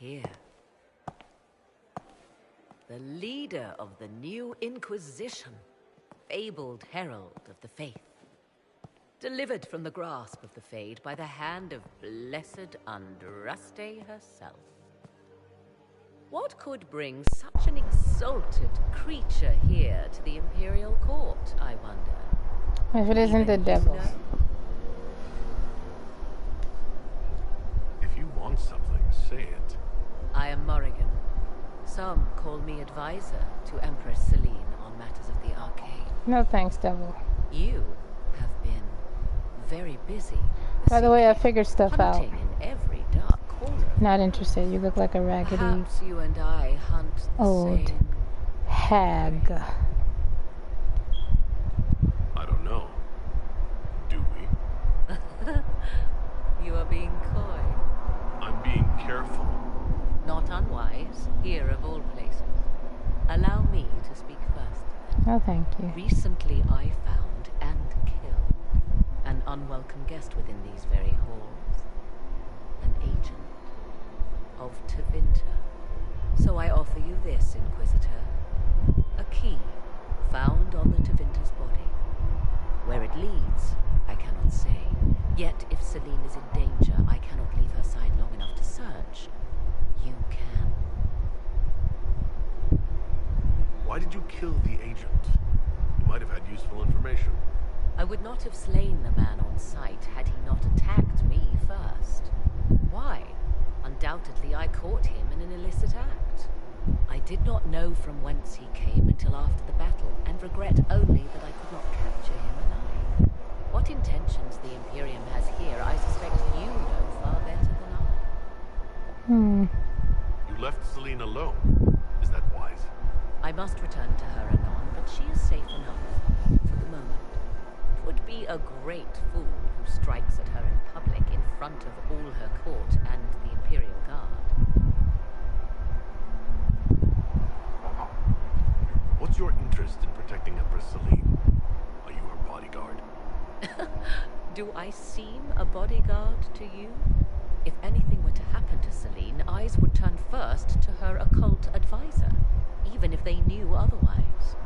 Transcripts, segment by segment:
here. The leader of the new Inquisition, fabled herald of the faith. Delivered from the grasp of the Fade by the hand of blessed Andraste herself. What could bring such an exalted creature here to the Imperial Court, I wonder? If it isn't the devil. If you want something, say it. I am Morrigan. Some call me advisor to Empress Celine on matters of the arcane. No thanks, devil. You have been very busy. By the way, I figured stuff out. Hunting in every dark corner. Not interested. You look like a raggedy Perhaps you and I hunt the old same hag. I don't know. Do we? You are being coy. I'm being careful. Not unwise, here of all places. Allow me to speak first. No, thank you. Recently I found and killed an unwelcome guest within these very halls. An agent of Tevinter. So I offer you this, Inquisitor. A key found on the Tevinter's body. Where it leads, I cannot say. Yet if Celine is in danger, I cannot leave her side long enough to search. You can. Why did you kill the agent? You might have had useful information. I would not have slain the man on sight had he not attacked me first. Why? Undoubtedly I caught him in an illicit act. I did not know from whence he came until after the battle, and regret only that I could not capture him alive. What intentions the Imperium has here, I suspect you know far better than I. You left Celine alone. Is that wise? I must return to her anon, but she is safe enough, for the moment. It would be a great fool who strikes at her in public in front of all her court and the Imperial Guard. What's your interest in protecting Empress Celine? Are you her bodyguard? Do I seem a bodyguard to you? If anything were to happen to Celine, eyes would turn first to her occult advisor, even if they knew otherwise.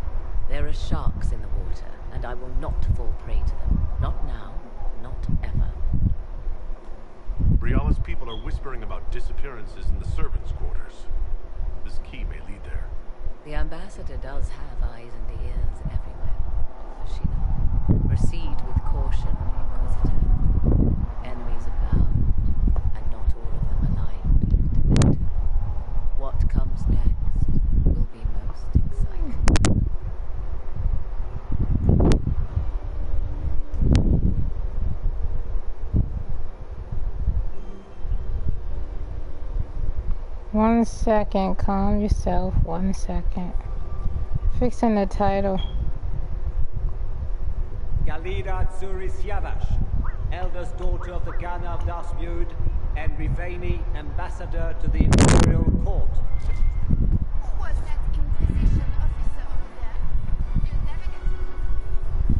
There are sharks in the water, and I will not fall prey to them. Not now, not ever. Briala's people are whispering about disappearances in the servants' quarters. This key may lead there. The ambassador does have eyes and ears everywhere, does she not? Proceed with caution, Inquisitor. Enemies abound, and not all of them aligned to Tevinter. What comes next will be most exciting. One second, calm yourself. 1 second. Fixing the title. Galida Tsuris Yavash, eldest daughter of the Ghana of Dasmud, and Rivani, ambassador to the Imperial Court. Who was that Inquisition officer over there? You'll never get it.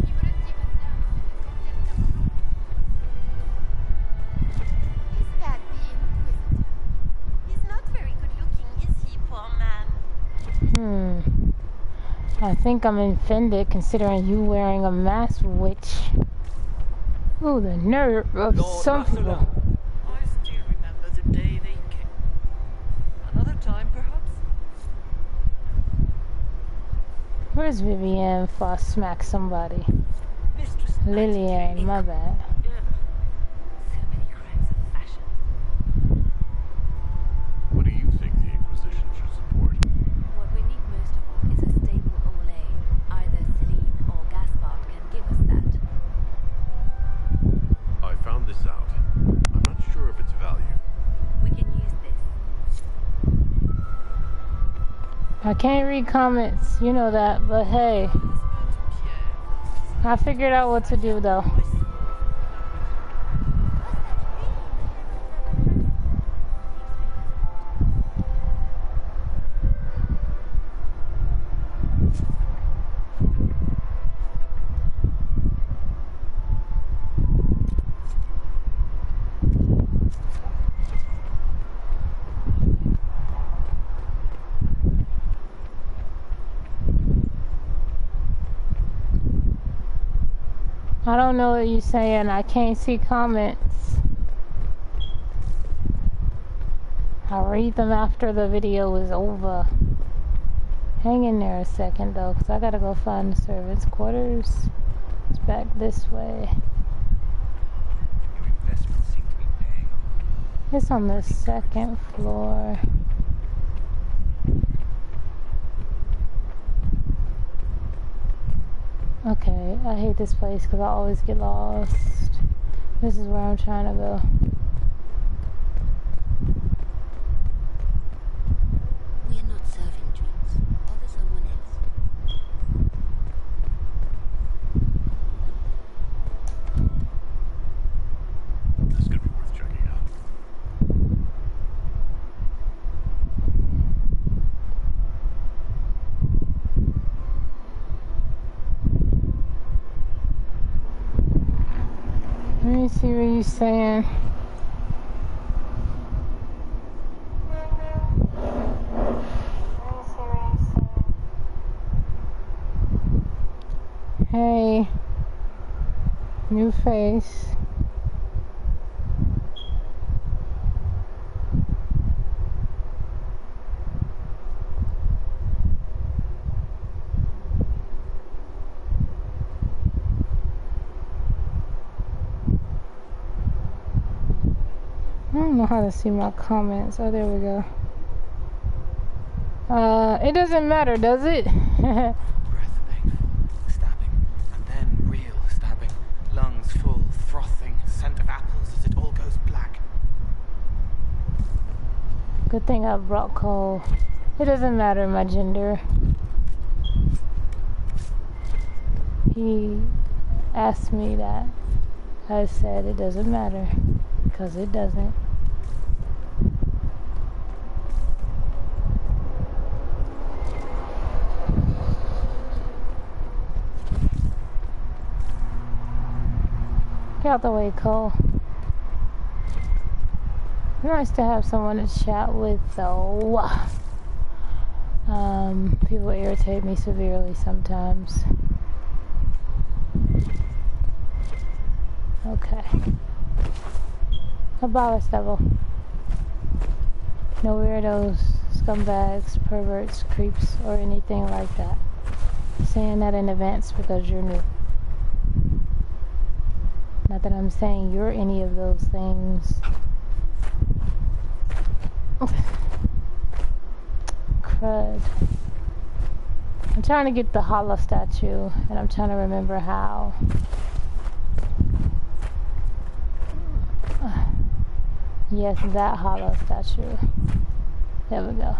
You wouldn't even know. Is that the Inquisitor? He's not very good looking, is he, poor man? I think I'm offended considering you wearing a mask, witch. Ooh, the nerve of Lord some people. I still remember the day they came. Another time, perhaps? Where's Vivienne before I smack somebody? Mistress Lillian, my bad. Yeah. So many crimes of fashion. What do you think the Inquisition should support? What we need most of all is a stable Olay. Either Celine or Gaspard can give us that. I found this out. I'm not sure of its value. We can use this. I can't read comments, you know that, but hey. I figured out what to do though. I don't know what you're saying. I can't see comments. I'll read them after the video is over. Hang in there a second though, because I gotta go find the servants' quarters. It's back this way. Your investments seem to be paying off. It's on the second floor. Okay, I hate this place because I always get lost. This is where I'm trying to go. We are not serving drinks. Order someone else. This could be worth checking out. Let me see what you're saying. Hey, new face. I don't know how to see my comments. Oh, there we go. It doesn't matter, does it? Breath painful, stabbing, and then real stabbing. Lungs full, frothing, scent of apples as it all goes black. Good thing I brought coal. It doesn't matter my gender. He asked me that. I said it doesn't matter. Because it doesn't. Get out the way, Cole. Nice to have someone to chat with, though. People irritate me severely sometimes. Okay. Abolish devil. No weirdos, scumbags, perverts, creeps, or anything like that. Saying that in advance because you're new. Not that I'm saying you're any of those things. Crud. I'm trying to get the hollow statue, and I'm trying to remember how. Yes, that hollow statue. There we go.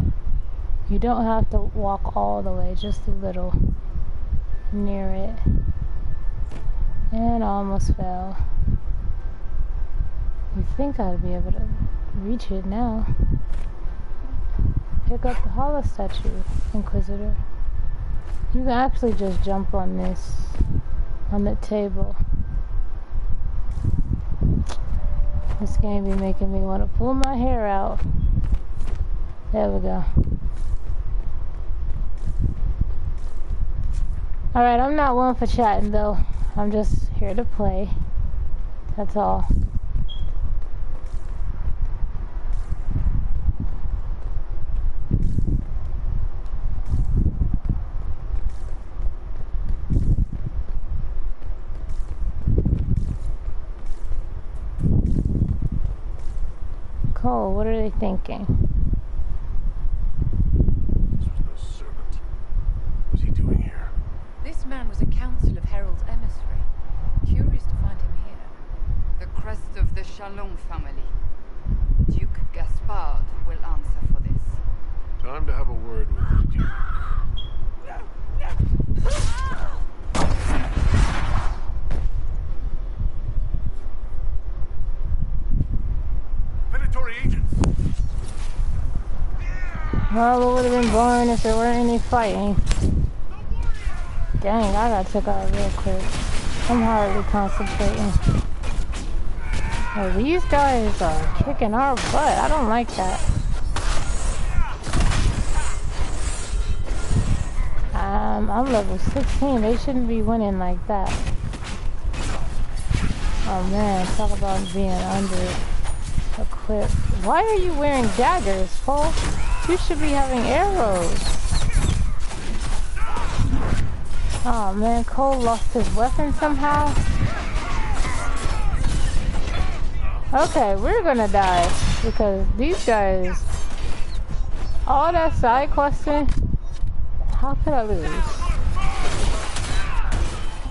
You don't have to walk all the way, just a little near it. And I almost fell. You think I'd be able to reach it now. Pick up the hollow statue, Inquisitor. You can actually just jump on this, on the table. This game be making me want to pull my hair out. There we go. Alright, I'm not one for chatting though. I'm just here to play. That's all. Cole, what are they thinking? This was no servant. What's he doing here? This man was a council of Herald's emissary. Curious to find him here. The crest of the Shalom family. Duke Gaspard will answer for this. Time to have a word with the Duke. Predatory agents! Well, it would have been boring if there weren't any fighting. Dang, I got took out real quick. I'm hardly concentrating. Oh, these guys are kicking our butt. I don't like that. I'm level 16. They shouldn't be winning like that. Oh man, talk about being under equipped. Why are you wearing daggers, Paul? You should be having arrows. Oh man, Cole lost his weapon somehow. Okay, we're gonna die because these guys, all that side questing, how could I lose?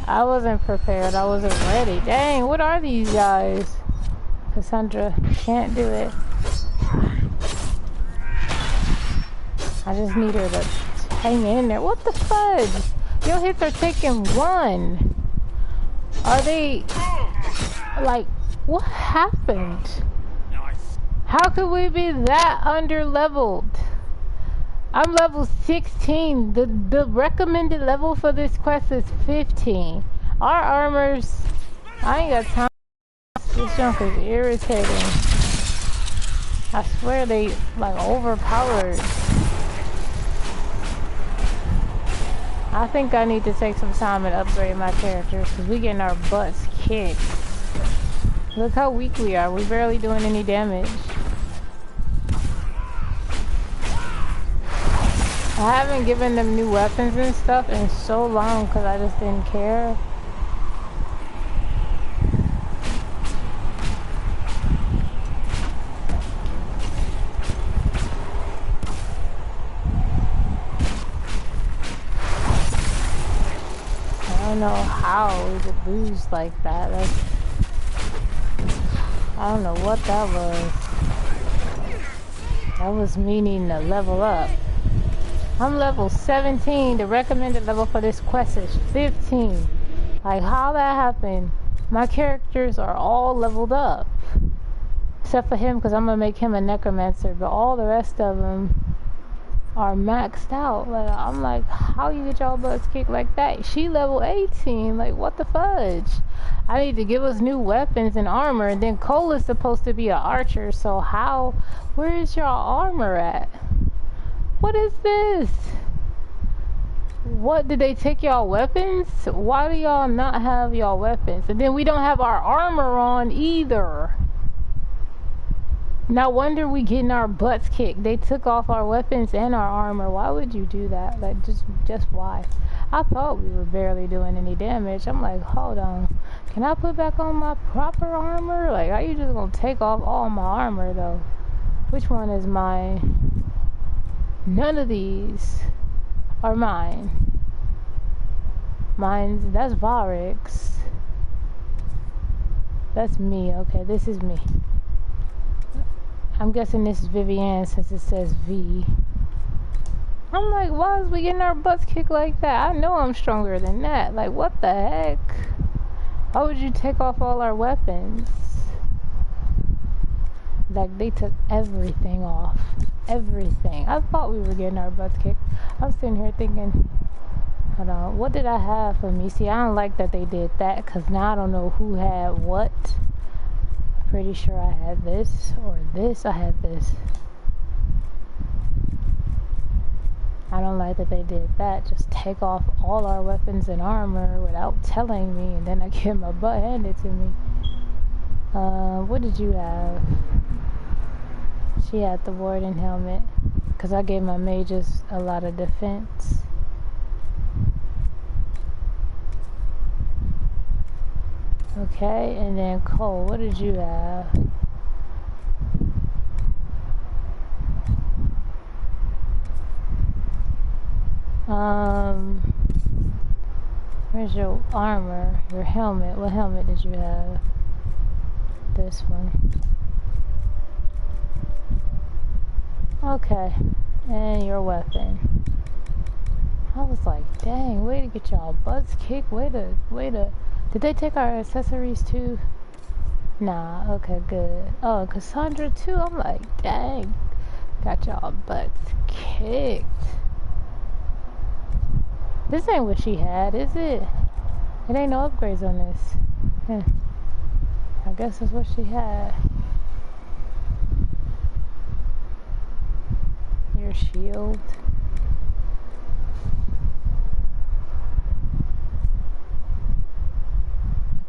I wasn't prepared, I wasn't ready. Dang, what are these guys? Cassandra can't do it. I just need her to hang in there. What the fudge? Your hits are taking 1. Are they like, what happened? How could we be that under leveled? I'm level 16. The recommended level for this quest is 15. Our armors, I ain't got time. This junk is irritating. I swear they like overpowered. I think I need to take some time and upgrade my characters because we getting our butts kicked. Look how weak we are. We're barely doing any damage. I haven't given them new weapons and stuff in so long because I just didn't care. I don't know how we could lose like that. I don't know what that was. That was me needing to level up. I'm level 17. The recommended level for this quest is 15. Like, how that happened? My characters are all leveled up. Except for him, because I'm going to make him a necromancer. But all the rest of them are maxed out. Like, I'm like, how you get y'all butts kicked like that? She level 18. Like, what the fudge? I need to give us new weapons and armor. And then Cole is supposed to be an archer. So how? Where is y'all armor at? What is this? What, did they take y'all weapons? Why do y'all not have y'all weapons? And then we don't have our armor on either. No wonder we getting our butts kicked. They took off our weapons and our armor. Why would you do that? Like, just why? I thought we were barely doing any damage. I'm like, hold on. Can I put back on my proper armor? Like, are you just gonna take off all my armor though? Which one is mine? None of these are mine. Mine's, that's Varix. That's me. Okay, this is me. I'm guessing this is Vivienne since it says V. I'm like, why is we getting our butts kicked like that? I know I'm stronger than that. Like, what the heck? Why would you take off all our weapons? Like, they took everything off. Everything. I thought we were getting our butts kicked. I'm sitting here thinking, hold on, what did I have for me? See, I don't like that they did that because now I don't know who had what. Pretty sure I had this or this. I had this. I don't like that they did that. Just take off all our weapons and armor without telling me, and then I get my butt handed to me. What did you have? She had the warden helmet because I gave my mages a lot of defense. Okay, and then Cole, what did you have? Where's your armor? Your helmet? What helmet did you have? This one. Okay, and your weapon. I was like, dang, way to get y'all butts kicked. Way to. Did they take our accessories too? Nah, okay, good. Oh, Cassandra too? I'm like, dang, got y'all butts kicked. This ain't what she had, is it? It ain't no upgrades on this. Yeah. I guess that's what she had. Your shield.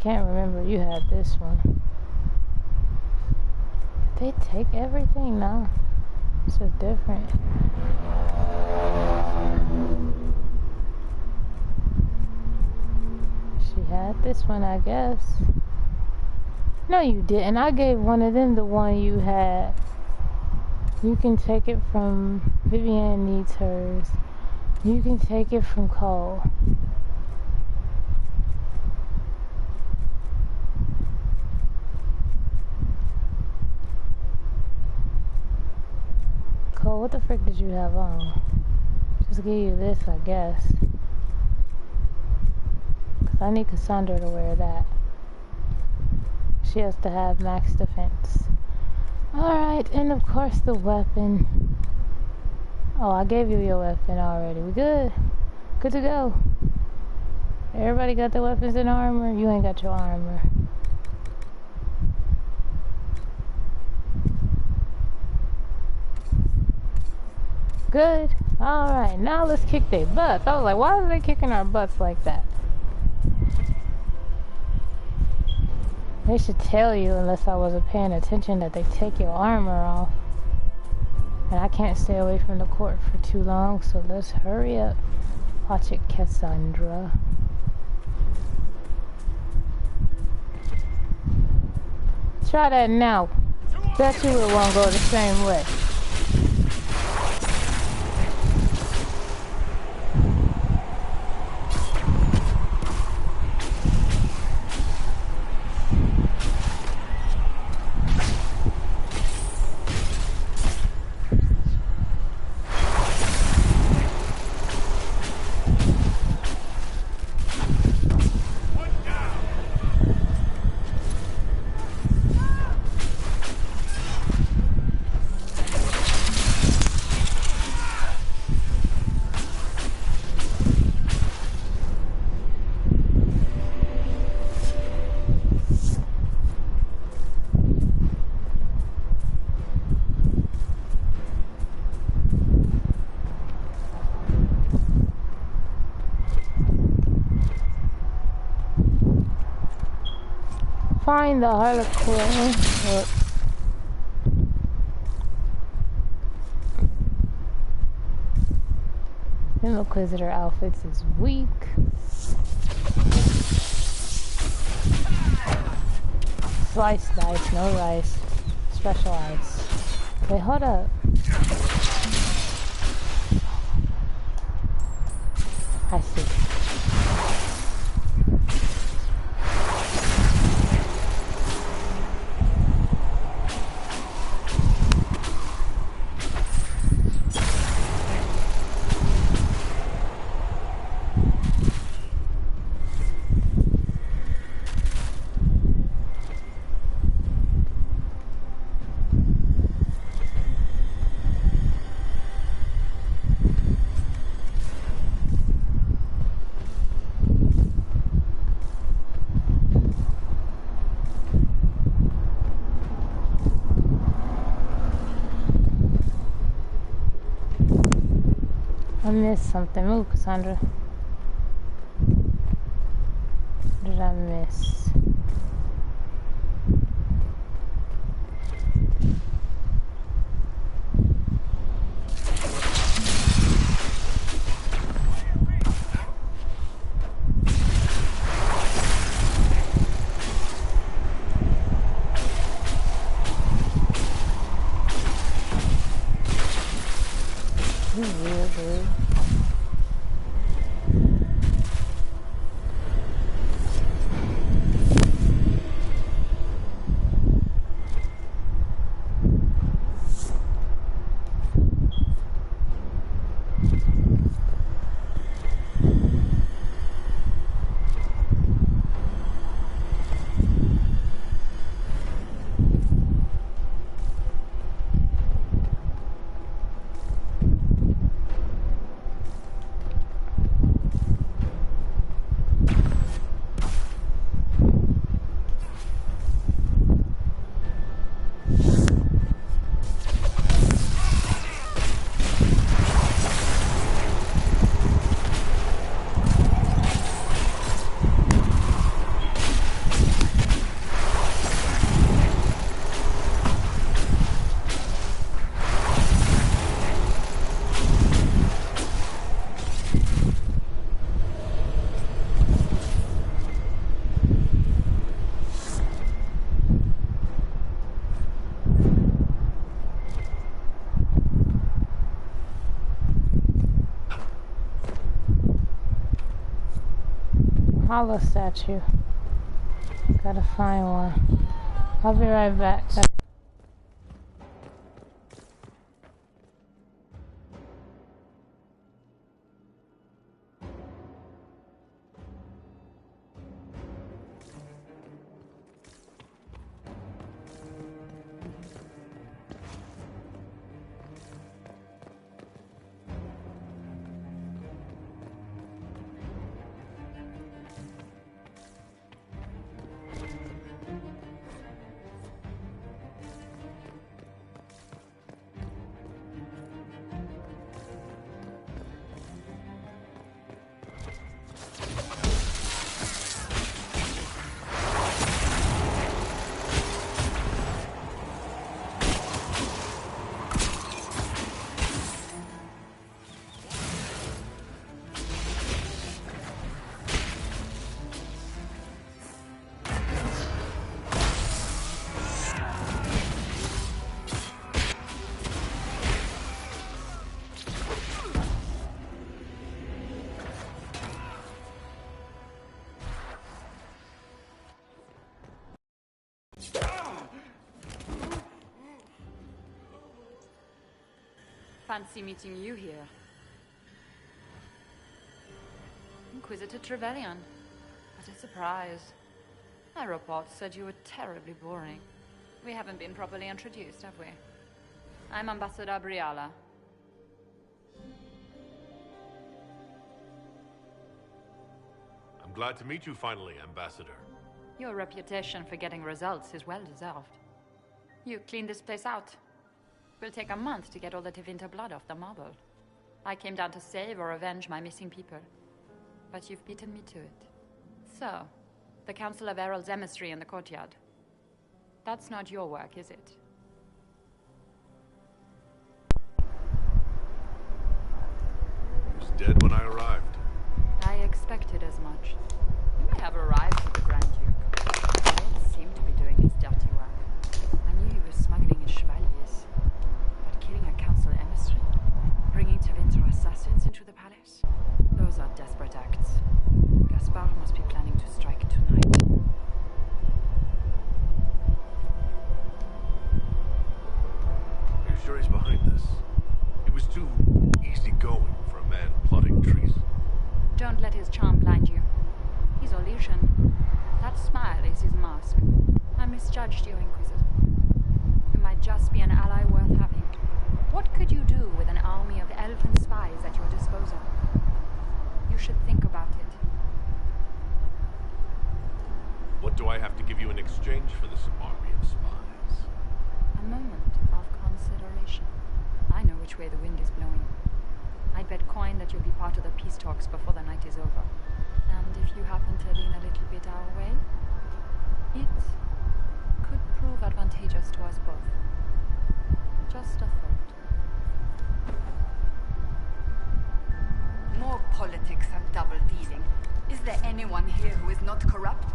can't remember. You had this one. Did they take everything? No. This is different. She had this one, I guess. No, you didn't. I gave one of them the one you had. You can take it from... Vivian needs hers. You can take it from Cole. Cole, what the frick did you have on? Just give you this, I guess. Because I need Cassandra to wear that. She has to have max defense. Alright, and of course the weapon. Oh, I gave you your weapon already. We good? Good to go. Everybody got their weapons and armor? You ain't got your armor. Good. Alright, now let's kick their butts. I was like, why are they kicking our butts like that? They should tell you, unless I wasn't paying attention, that they take your armor off. And I can't stay away from the court for too long, so let's hurry up. Watch it, Cassandra. Try that now. Bet you it won't go the same way. Find the Harlequin. Them Inquisitor outfits is weak. Slice dice, no rice. Special ice. Wait, hold up. I see. I missed something. Move, Cassandra. What did I miss? hollow statue. Gotta find one. I'll be right back. Fancy meeting you here. Inquisitor Trevelyan. What a surprise. My report said you were terribly boring. We haven't been properly introduced, have we? I'm Ambassador Briala. I'm glad to meet you finally, Ambassador. Your reputation for getting results is well deserved. You cleaned this place out. Will take a month to get all the Tevinter blood off the marble. I came down to save or avenge my missing people. But you've beaten me to it. So, the Council of Herald's emissary in the courtyard. That's not your work, is it? He was dead when I arrived. I expected as much. You may have arrived with the Grand Duke. He didn't seem to be doing his dirty work. I knew he was smuggling his chevaliers. But killing a council emissary? Bringing Tevinter assassins into the palace? Those are desperate acts. Gaspard must be planning to strike tonight. Are you sure he's behind this? He was too easygoing for a man plotting treason. Don't let his charm blind you. He's illusion. That smile is his mask. I misjudged you, Inquisitor. You might just be an ally worth having. What could you do with an army of elven spies at your disposal? You should think about it. What do I have to give you in exchange for this army of spies? A moment of consideration. I know which way the wind is blowing. I'd bet coin that you'll be part of the peace talks before the night is over. And if you happen to lean a little bit our way, it could prove advantageous to us both. Just a thought. More politics and double-dealing. Is there anyone here who is not corrupt?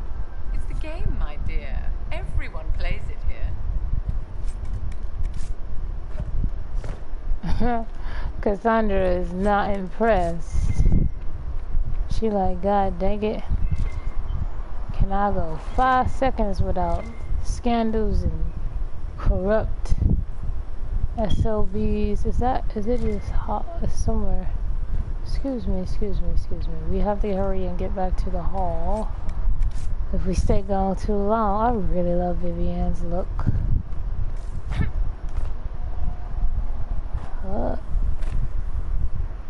It's the game, my dear. Everyone plays it here. Cassandra is not impressed. She like, God dang it. Can I go 5 seconds without scandals and corrupt SLBs? Is it just hot somewhere? Excuse me. We have to hurry and get back to the hall. If we stay gone too long, I really love Vivian's look.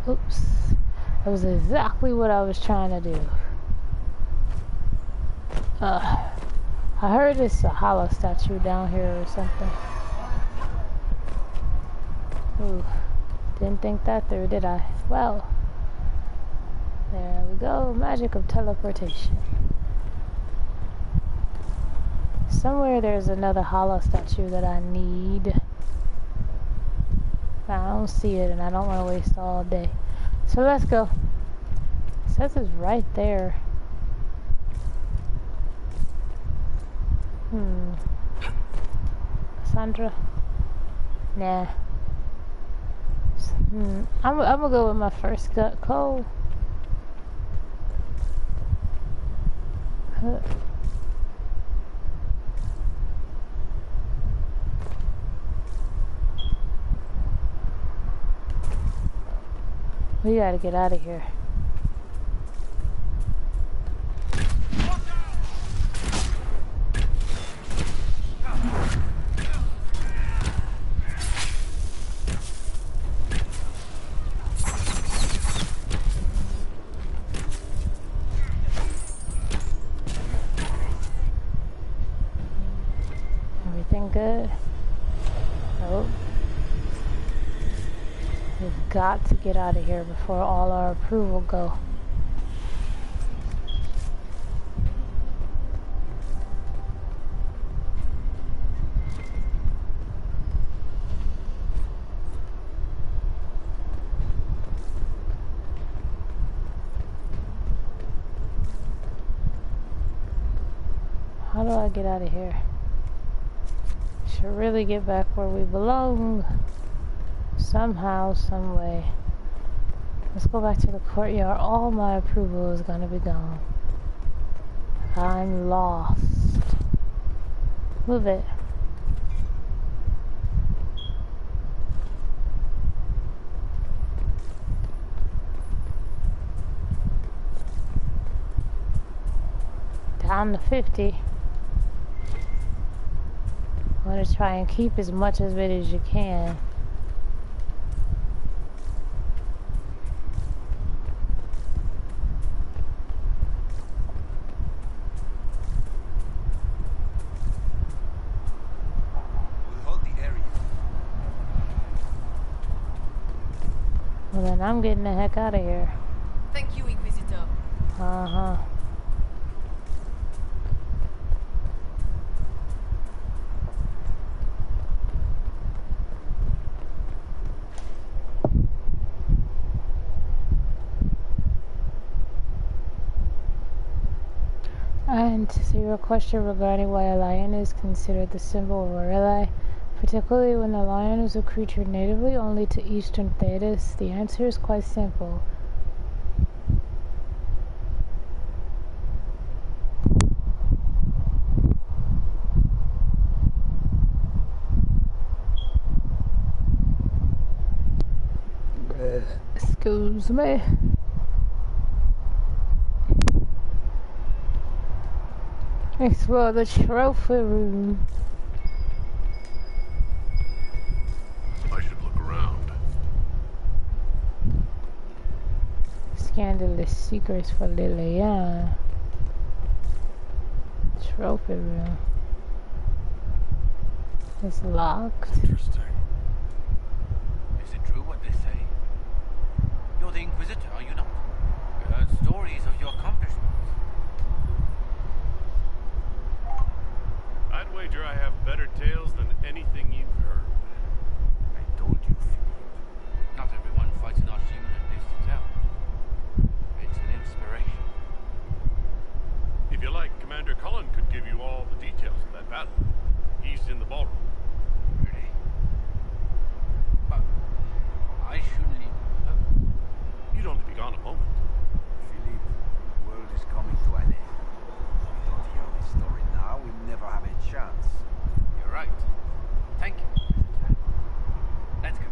Oops. That was exactly what I was trying to do. I heard it's a hollow statue down here or something. Ooh. Didn't think that through, did I? Well. There we go. Magic of teleportation. Somewhere there's another hollow statue that I need. But I don't see it and I don't want to waste all day. So let's go. It says it's right there. Cassandra? Nah. I'm gonna go with my first gut. Cole. We gotta get out of here. Everything good? Nope. We've got to get out of here before all our approval go. How do I get out of here? Should really get back where we belong. Somehow, some way. Let's go back to the courtyard. All my approval is gonna be gone. I'm lost. Move it. Down to 50. I want to try and keep as much of it as you can. Well, then I'm getting the heck out of here. Thank you, Inquisitor. Uh-huh. And to your question regarding why a lion is considered the symbol of Lorelei, particularly when the lion is a creature natively only to Eastern Thedas, the answer is quite simple. Excuse me. Explore the trophy room. I should look around. Scandalous secrets for Lillian. Trophy room. It's locked. Interesting. Is it true what they say? You're the Inquisitor, are you not? We heard stories of your accomplishments. I'd wager I have better tales than anything you've heard. I told you, Philippe. Not everyone fights in Arshim and lives to tell. It's an inspiration. If you like, Commander Cullen could give you all the details of that battle. He's in the ballroom. Really? But I shouldn't leave. You'd only be gone a moment. Philippe, the world is coming to an end. If we don't hear this story now, we'll never have a chance. You're right. Thank you. Let's go.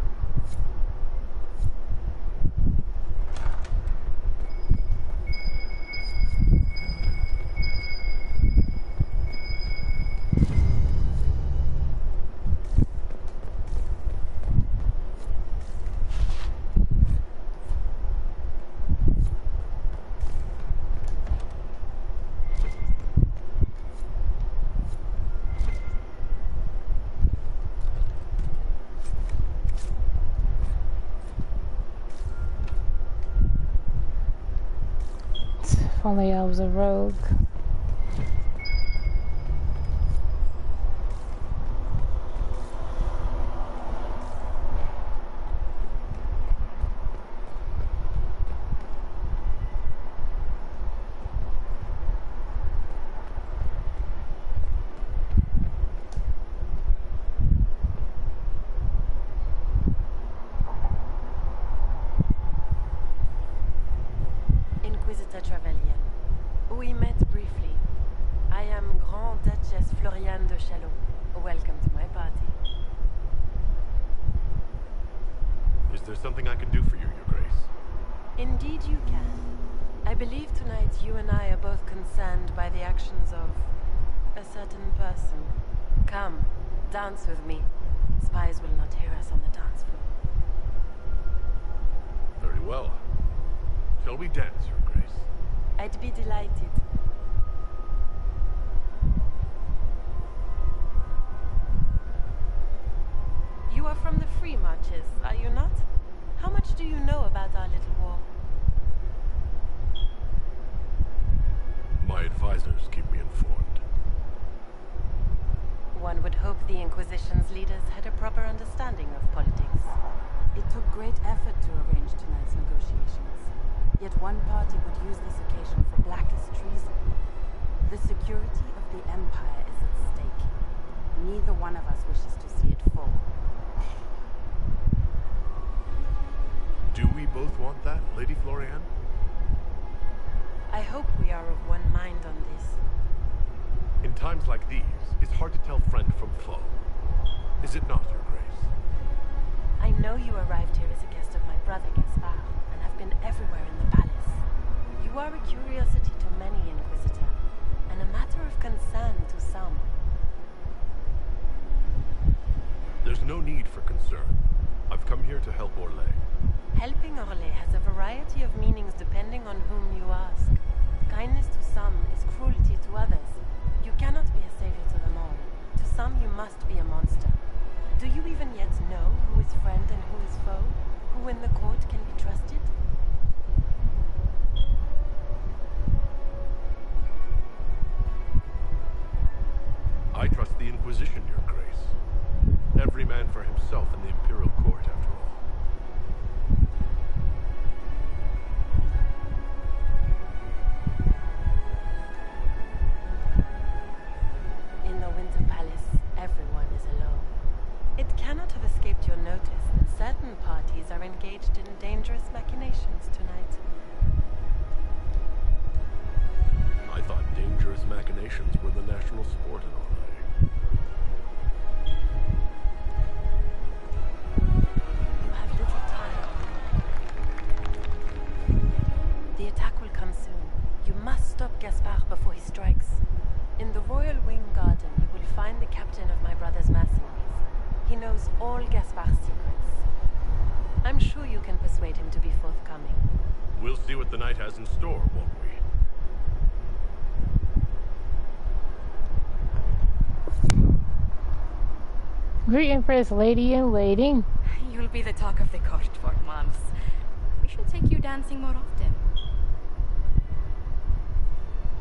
If only I was a rogue. Inquisitor Trevelyan. We met briefly. I am Grand Duchess Floriane de Chalon. Welcome to my party. Is there something I can do for you, Your Grace? Indeed you can. I believe tonight you and I are both concerned by the actions of a certain person. Come, dance with me. Spies will not hear us on the dance floor. Very well. Shall we dance, Your Grace? I'd be delighted. You are from the Free Marches, are you not? How much do you know about our little war? My advisors keep me informed. One would hope the Inquisition's leaders had a proper understanding of politics. It took great effort to arrange tonight's negotiations. Yet one party would use this occasion for blackest treason. The security of the Empire is at stake. Neither one of us wishes to see it fall. Do we both want that, Lady Floriane? I hope we are of one mind on this. In times like these, it's hard to tell friend from foe. Is it not, Your Grace? I know you arrived here as a guest of my brother Gaspard, and have been everywhere in the palace. You are a curiosity to many, Inquisitor, and a matter of concern to some. There's no need for concern. I've come here to help Orlais. Helping Orlais has a variety of meanings depending on whom you ask. Kindness to some is cruelty to others. You cannot be a savior to them all. To some you must be a monster. Do you even yet know who is friend and who is foe? Who in the court can be trusted? I trust the Inquisition, Your Grace. Every man for himself in the Imperial Court, after all. In the Winter Palace, everyone is alone. It cannot have escaped your notice that certain parties are engaged in dangerous machinations tonight. I thought dangerous machinations were the national sport in Orlais. You have little time. The attack will come soon. You must stop Gaspard before he strikes. In the Royal Wing Garden, you will find the captain of my brother's mercenaries. He knows all Gaspard's secrets. I'm sure you can persuade him to be forthcoming. We'll see what the night has in store, won't we? Greet Empress Lady in Waiting. You'll be the talk of the court for months. We should take you dancing more often.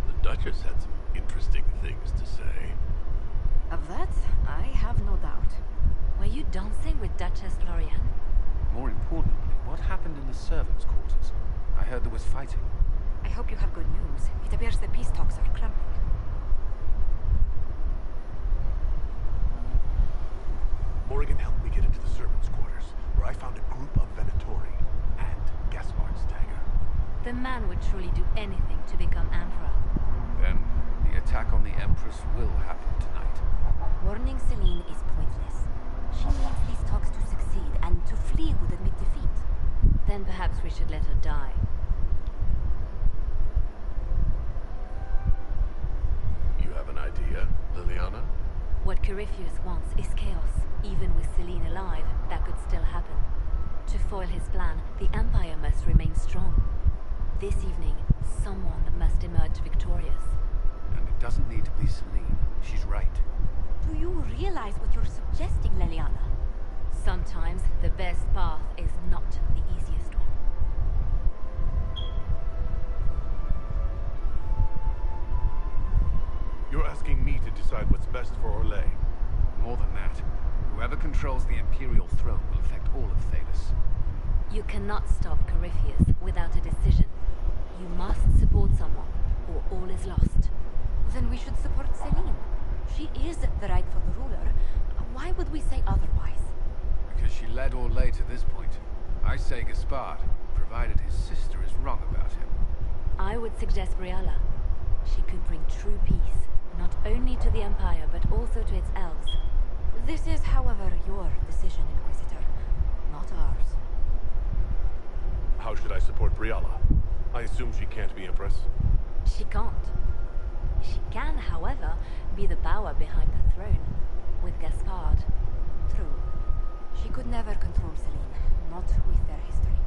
The Duchess had some interesting things to say. Of that, I have no doubt. Were you dancing with Duchess Floriane? More importantly, what happened in the servants' quarters? I heard there was fighting. I hope you have good news. It appears the peace talks are crumbling. Morrigan helped me get into the servants' quarters, where I found a group of Venatori and Gaspard's dagger. The man would surely do anything to become Emperor. Then, the attack on the Empress will happen tonight. Warning Celine is pointless. She needs these talks to succeed, and to flee would admit defeat. Then perhaps we should let her die. You have an idea, Liliana? What Corypheus wants is chaos. Even with Celine alive, that could still happen. To foil his plan, the Empire must remain strong. This evening, someone must emerge victorious. And it doesn't need to be Celine. She's right. Do you realize what you're suggesting, Liliana? Sometimes the best path is not the easiest one. You're asking me to decide what's best for Orlais. More than that, whoever controls the Imperial throne will affect all of Thadis. You cannot stop Corypheus without a decision. You must support someone, or all is lost. Then we should support Celine. She is the rightful ruler. Why would we say otherwise? Because she led Orlais to this point. I say Gaspard, provided his sister is wrong about him. I would suggest Briala. She could bring true peace, not only to the Empire, but also to its elves. This is, however, your decision, Inquisitor, not ours. How should I support Briala? I assume she can't be Empress? She can't. She can, however, be the power behind the throne, with Gaspard. True. She could never control Celine, not with their history.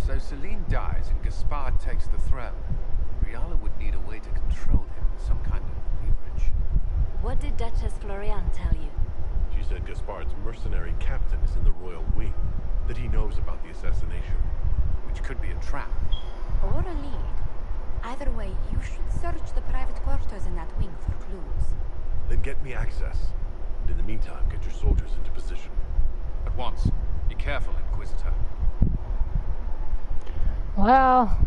So Celine dies and Gaspard takes the throne. Briala would need a way to control him with some kind of leverage. What did Duchess Florian tell you? She said Gaspard's mercenary captain is in the royal wing, that he knows about the assassination. Which could be a trap. Or a lead. Either way, you should search the private quarters in that wing for clues. Then get me access. And in the meantime, get your soldiers into position. At once. Be careful, Inquisitor. Well,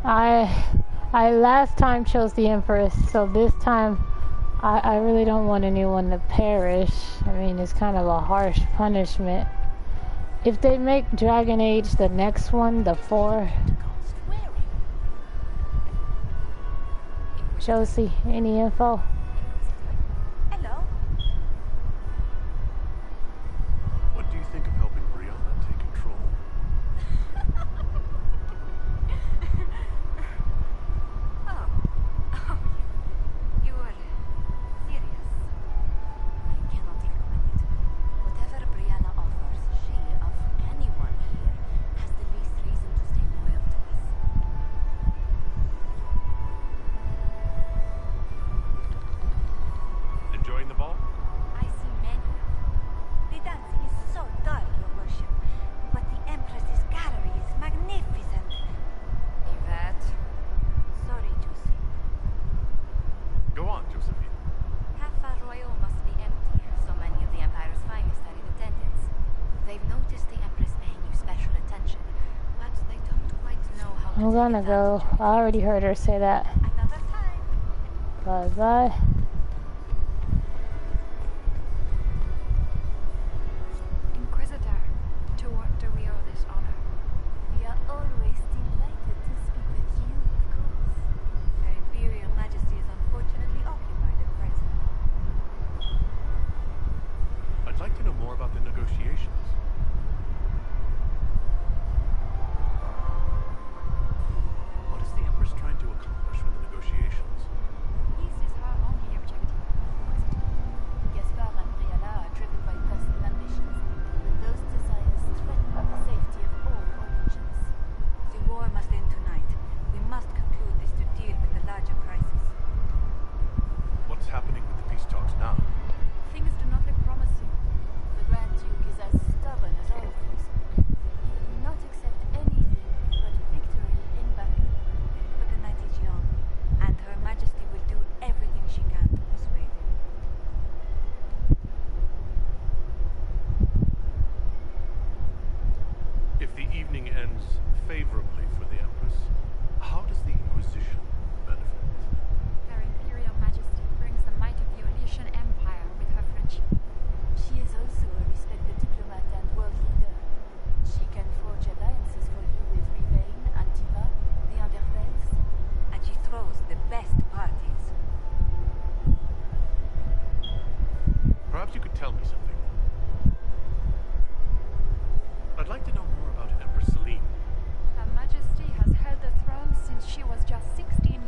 I last time chose the Empress, so this time I really don't want anyone to perish. I mean, it's kind of a harsh punishment. If they make Dragon Age the next one, the 4... Josie, any info? Hello? What do you think of helping Brianna take control? You are serious. I cannot recommend it. Whatever Brianna offers, she, of anyone here, has the least reason to stay loyal to us. Enjoying the ball? I see many. The dancing is so dull, Your Worship, but the Empress's gallery is magnificent. Yvette. Sorry, Josie. Go on, Josephine. Cafe Royal must be empty. So many of the Empire's finest are in attendance. They've noticed the Empress paying you special attention, but they don't quite know how to I'm gonna go. I already heard her say that. another time. Bye-bye. Inquisitor, to what do we owe this honor? We are always delighted to speak with you, of course. Her Imperial Majesty is unfortunately occupied at present. I'd like to know more about the negotiations. What is the Empress trying to accomplish with the negotiations? Peace is her only objective. Gaspard and Brianna are driven by personal ambitions, but those desires threaten the safety of all Origins. The war must end tonight. We must conclude this to deal with the larger crisis. What's happening with the peace talks now? Things do not look promising. The Grand Duke is as stubborn as always. He will not accept anything but victory in battle. But the night is young, and Her Majesty will do everything she can to persuade him. If the evening ends favorably for the Empress, how does the Inquisition benefit? Her Imperial Majesty brings the might of the Orlesian Empire with her friendship. She is also a respected diplomat and world leader. She can forge alliances for you with Rivain, Antiva, the Underfells. And she throws the best parties. Perhaps you could tell me something. I'd like to know more about Empress Celine. Her Majesty has held the throne since she was just 16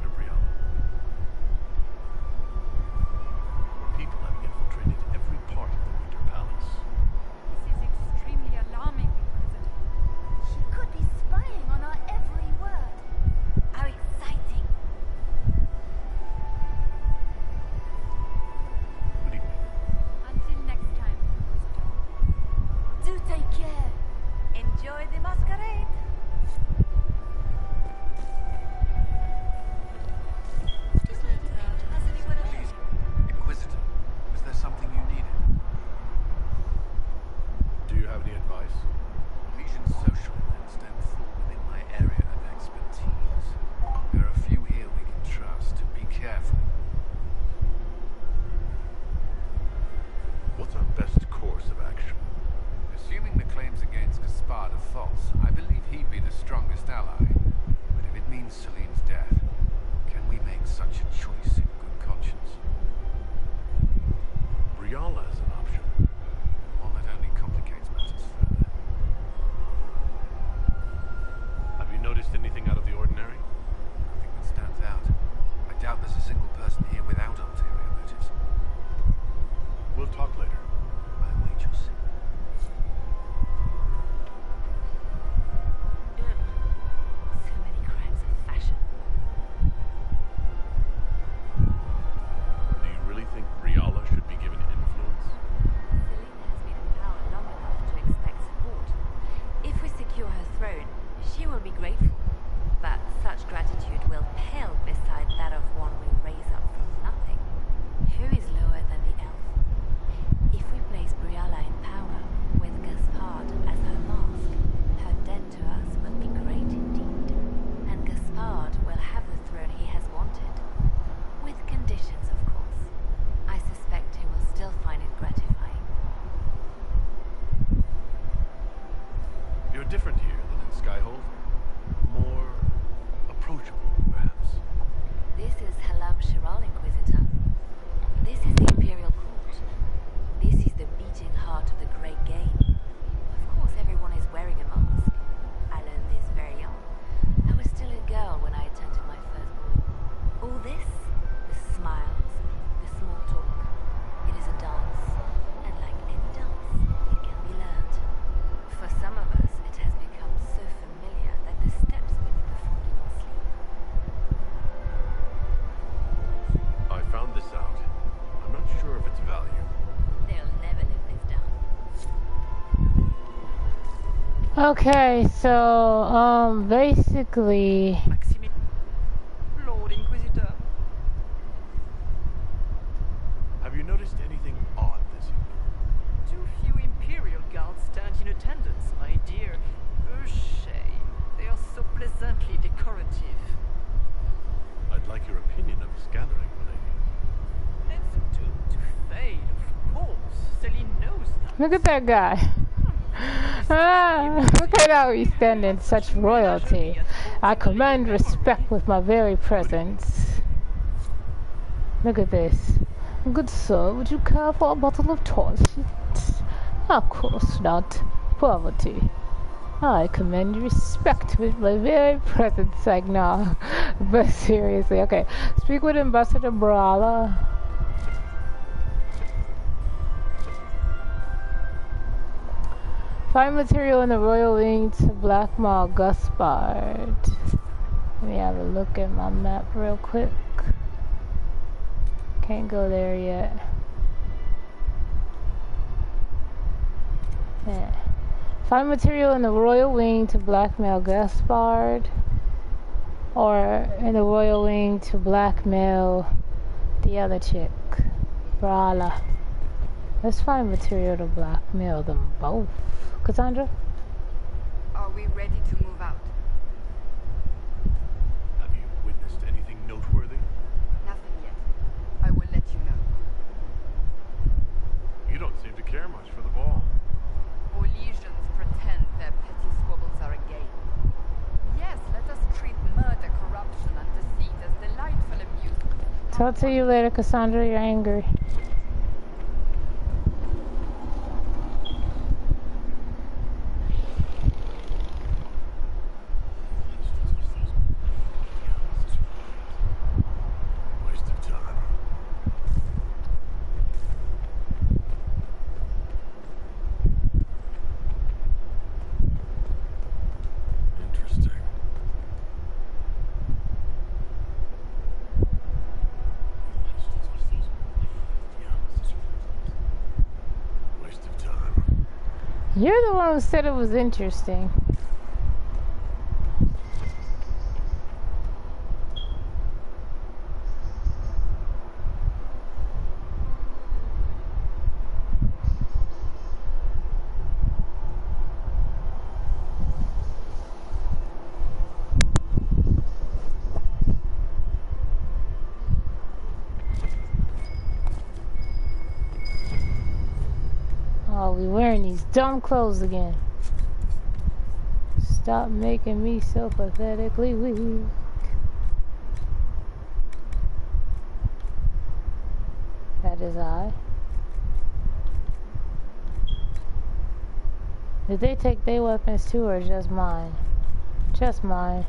Ambassador Brianna. People have infiltrated every part of the Winter Palace. This is extremely alarming, Inquisitor. She could be spying on our every word. How exciting. Good evening. Until next time, Inquisitor. Do take care. Enjoy the masquerade. Has anyone else? Please, Inquisitor, was there something you needed? Do you have any advice? Legion's social events don't fall within my area of expertise. There are few here we can trust. Be careful. What's our best course of action? Assuming the claims against Gaspard are false, I believe he'd be the strongest ally. But if it means Celine's death, can we make such a choice in good conscience? Brianna is an option. One that only complicates matters further. Have you noticed anything out of the ordinary? Nothing that stands out. I doubt there's a single person here without ulterior motives. We'll talk later. I await your signal. So many crimes of fashion. Do you really think Brianna should be given influence? Celine has been in power long enough to expect support. If we secure her throne, she will be grateful. But such gratitude will pale beside that of one we raise up from nothing. Who is lower than the elf? If we place Brianna in power, with Gaspard as her mask, her debt to us will be great indeed. And Gaspard will have the throne he has wanted. With conditions, of course. I suspect he will still find it gratifying. You're different here than in Skyhold. More approachable, perhaps. This is Halam Shiral, Inquisitor. This is the Imperial Court. This is the beating heart of the Great Game. Of course, everyone is wearing a mask. I learned this very young. I was still a girl when I attended my first ball. All this, the smiles, the small talk, it is a dance. And like any dance, it can be learned. For some of us, it has become so familiar that the steps may be performed in our sleep. I found this out. I'm not sure of its value. They'll never live this down. Okay, so basically, Lord Inquisitor. Have you noticed anything odd this evening? Too few Imperial guards stand in attendance, my dear. A shame. They are so pleasantly decorative. I'd like your opinion of this gathering, milady. It's doomed to fail, of course. Celine knows that. look at that guy. Look at how he's standing such royalty. I command respect with my very presence. Look at this. Good sir, would you care for a bottle of toast? Of course not. Poverty. I command respect with my very presence, Sagnar. But seriously, okay. Speak with Ambassador Brianna. Find material in the royal wing to blackmail Gaspard. Let me have a look at my map real quick. Can't go there yet. Yeah. Find material in the royal wing to blackmail Gaspard. Or in the royal wing to blackmail the other chick, Brianna. Let's find material to blackmail them both. Cassandra? Are we ready to move out? Have you witnessed anything noteworthy? Nothing yet. I will let you know. You don't seem to care much for the ball. Our legions pretend their petty squabbles are a game. Yes, let us treat murder, corruption, and deceit as delightful amusement. Talk to you later, Cassandra. You're angry. You're the one who said it was interesting. Oh, we wearing these dumb clothes again. Stop making me so pathetically weak. That is I. Did they take their weapons too, or just mine? Just mine.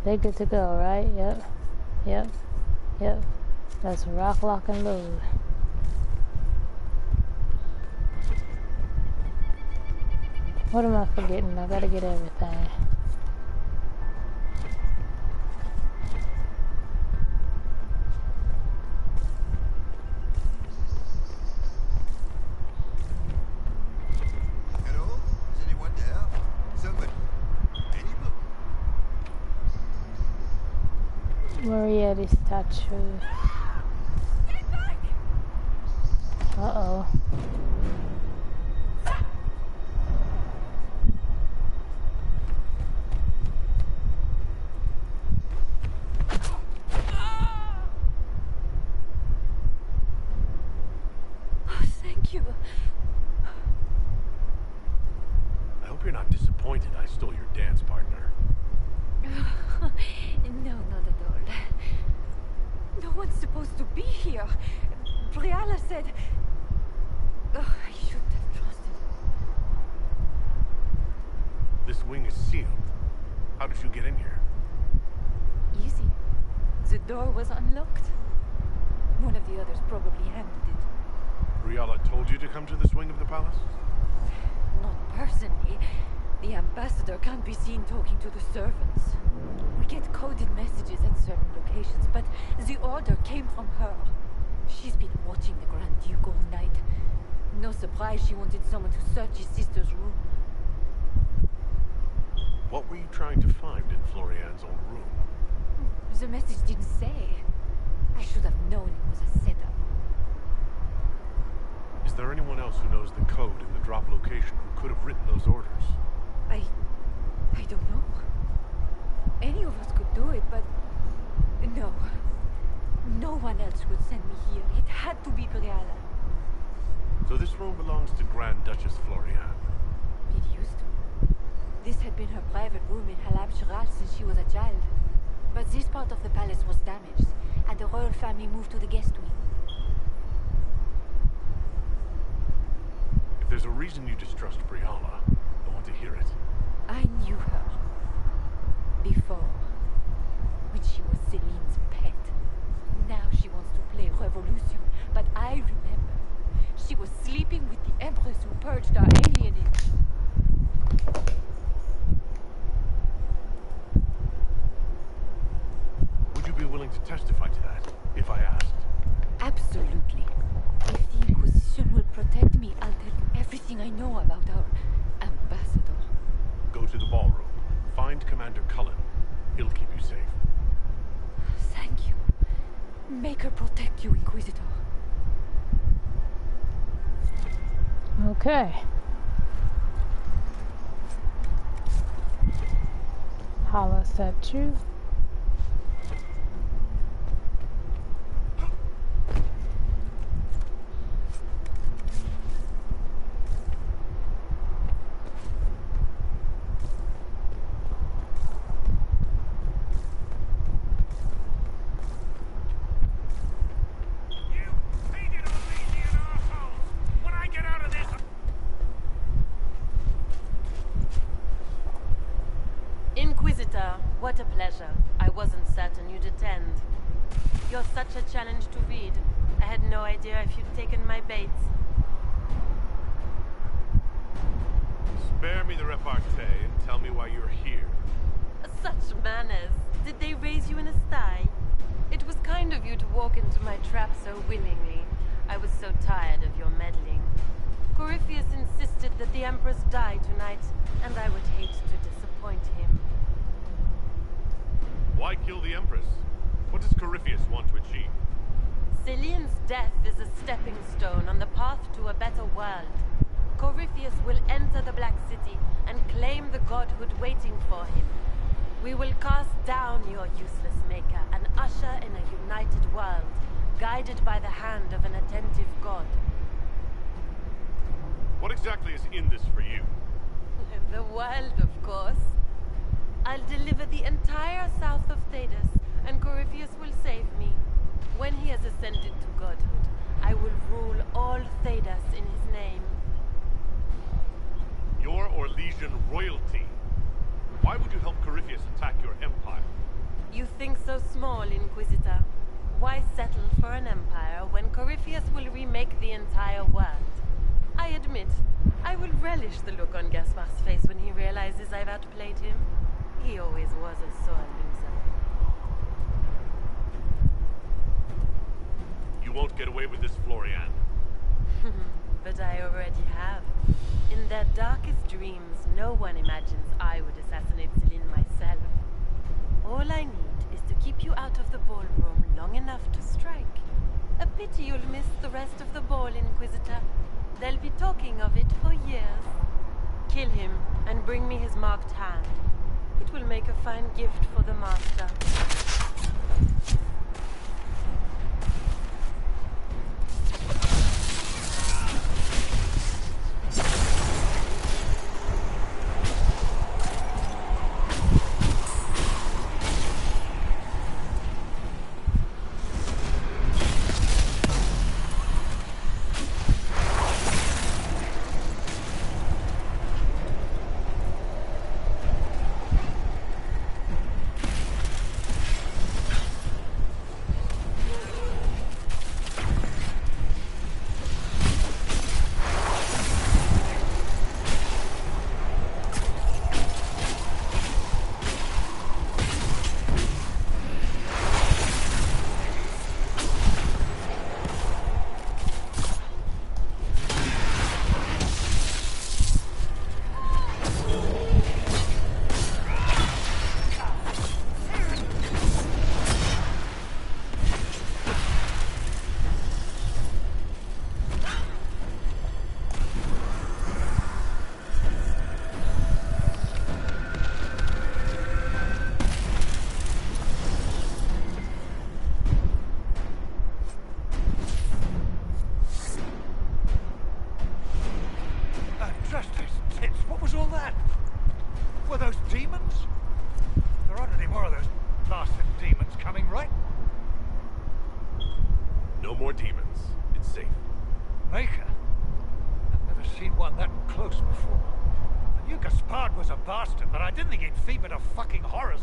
They good to go, right? Yep. Yep. Yep. Let's rock, lock, and load. What am I forgetting? I gotta get everything. Hello? Is anyone there? Somebody? Any Marietti statue. Uh-oh. Thank you. I hope you're not disappointed I stole your dance partner. No, not at all. No one's supposed to be here. Briala said... Oh, I should have trusted. This wing is sealed. How did you get in here? Easy. The door was unlocked. One of the others probably handled it. Briala told you to come to this wing of the palace? Not personally. The ambassador can't be seen talking to the servants. We get coded messages at certain locations, but the order came from her. She's been watching the Grand Duke all night. No surprise she wanted someone to search his sister's room. What were you trying to find in Florian's old room? The message didn't say. I should have known it was a setup. Is there anyone else who knows the code in the drop location who could have written those orders? I don't know. Any of us could do it, but... No. No one else would send me here. It had to be Briala. So this room belongs to Grand Duchess Florian. It used to. This had been her private room in Halab Shiral since she was a child. But this part of the palace was damaged, and the royal family moved to the guest wing. If there's a reason you distrust Briala, I want to hear it. I knew her. Before. When she was Celine's pet. Now she wants to play revolution, but I remember. She was sleeping with the Empress who purged our alienage. Would you be willing to testify to that, if I asked? Absolutely. If the Inquisition will protect me, I'll tell you everything I know about our ambassador. Go to the ballroom. Find Commander Cullen. He'll keep you safe. Thank you. Make her protect you, Inquisitor. Okay. Hala statue. Inquisitor, what a pleasure. I wasn't certain you'd attend. You're such a challenge to read. I had no idea if you'd taken my bait. Spare me the repartee and tell me why you're here. Such manners. Did they raise you in a sty? It was kind of you to walk into my trap so willingly. I was so tired of your meddling. Corypheus insisted that the Empress die tonight, and I would hate to disappoint him. Why kill the Empress? What does Corypheus want to achieve? Celine's death is a stepping stone on the path to a better world. Corypheus will enter the Black City and claim the godhood waiting for him. We will cast down your useless maker and usher in a united world, guided by the hand of an attentive god. What exactly is in this for you? The world, of course. I'll deliver the entire south of Thedas, and Corypheus will save me. When he has ascended to godhood, I will rule all Thedas in his name. Your Orlesian royalty. Why would you help Corypheus attack your empire? You think so small, Inquisitor. Why settle for an empire when Corypheus will remake the entire world? I admit, I will relish the look on Gaspar's face when he realizes I've outplayed him. He always was a sore loser. You won't get away with this, Florian. But I already have. In their darkest dreams, no one imagines I would assassinate Celine myself. All I need is to keep you out of the ballroom long enough to strike. A pity you'll miss the rest of the ball, Inquisitor. They'll be talking of it for years. Kill him and bring me his marked hand. It will make a fine gift for the Master.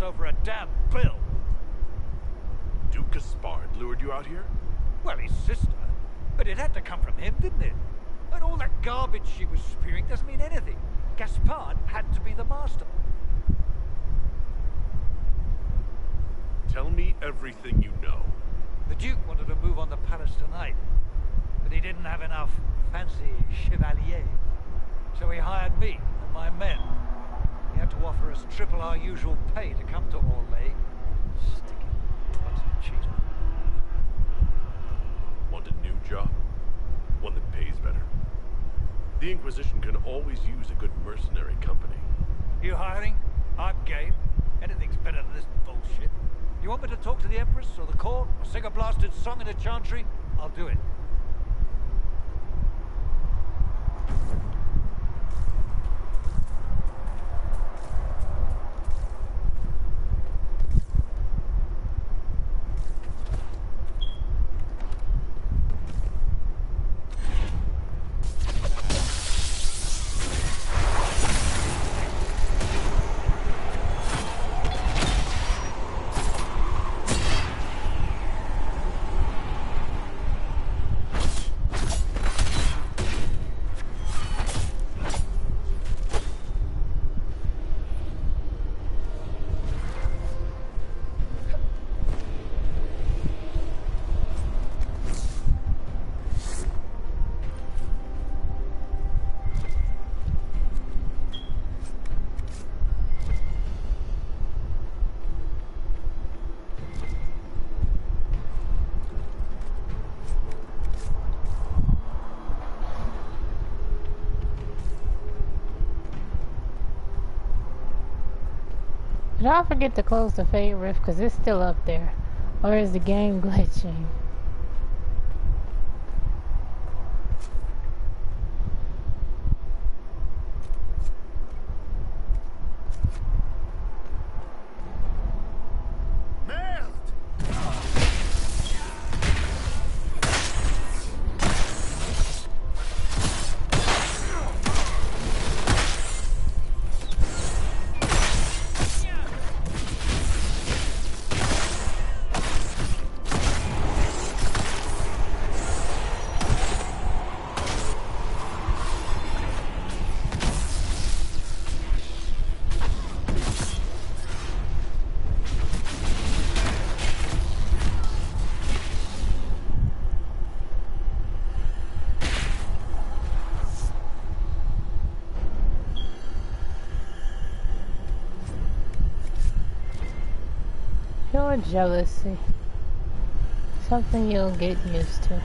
Over a damn bill. Duke Gaspard lured you out here? Well, his sister. But it had to come from him, didn't it? And all that garbage she was spewing doesn't mean anything. Gaspard had to be the master. Tell me everything you know. The Duke wanted to move on the palace tonight, but he didn't have enough fancy chevaliers. So he hired me and my men. He had to offer us triple our usual pay to come to Orlais. Sticky button cheese. Want a new job? One that pays better. The Inquisition can always use a good mercenary company. You hiring? I'm game. Anything's better than this bullshit. You want me to talk to the Empress or the court or sing a blasted song in a chantry? I'll do it. Did I forget to close the fade rift because it's still up there? Or is the game glitching? Pure jealousy. Something you'll get used to.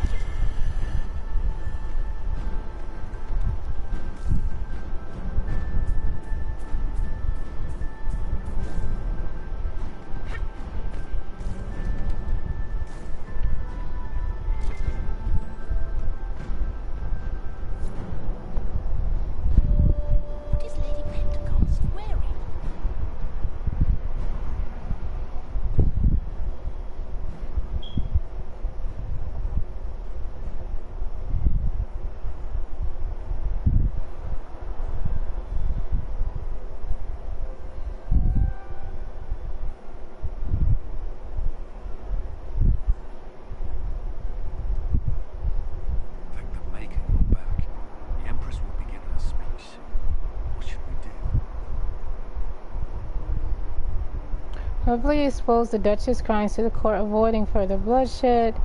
Publicly expose the Duchess' crimes to the court, avoiding further bloodshed.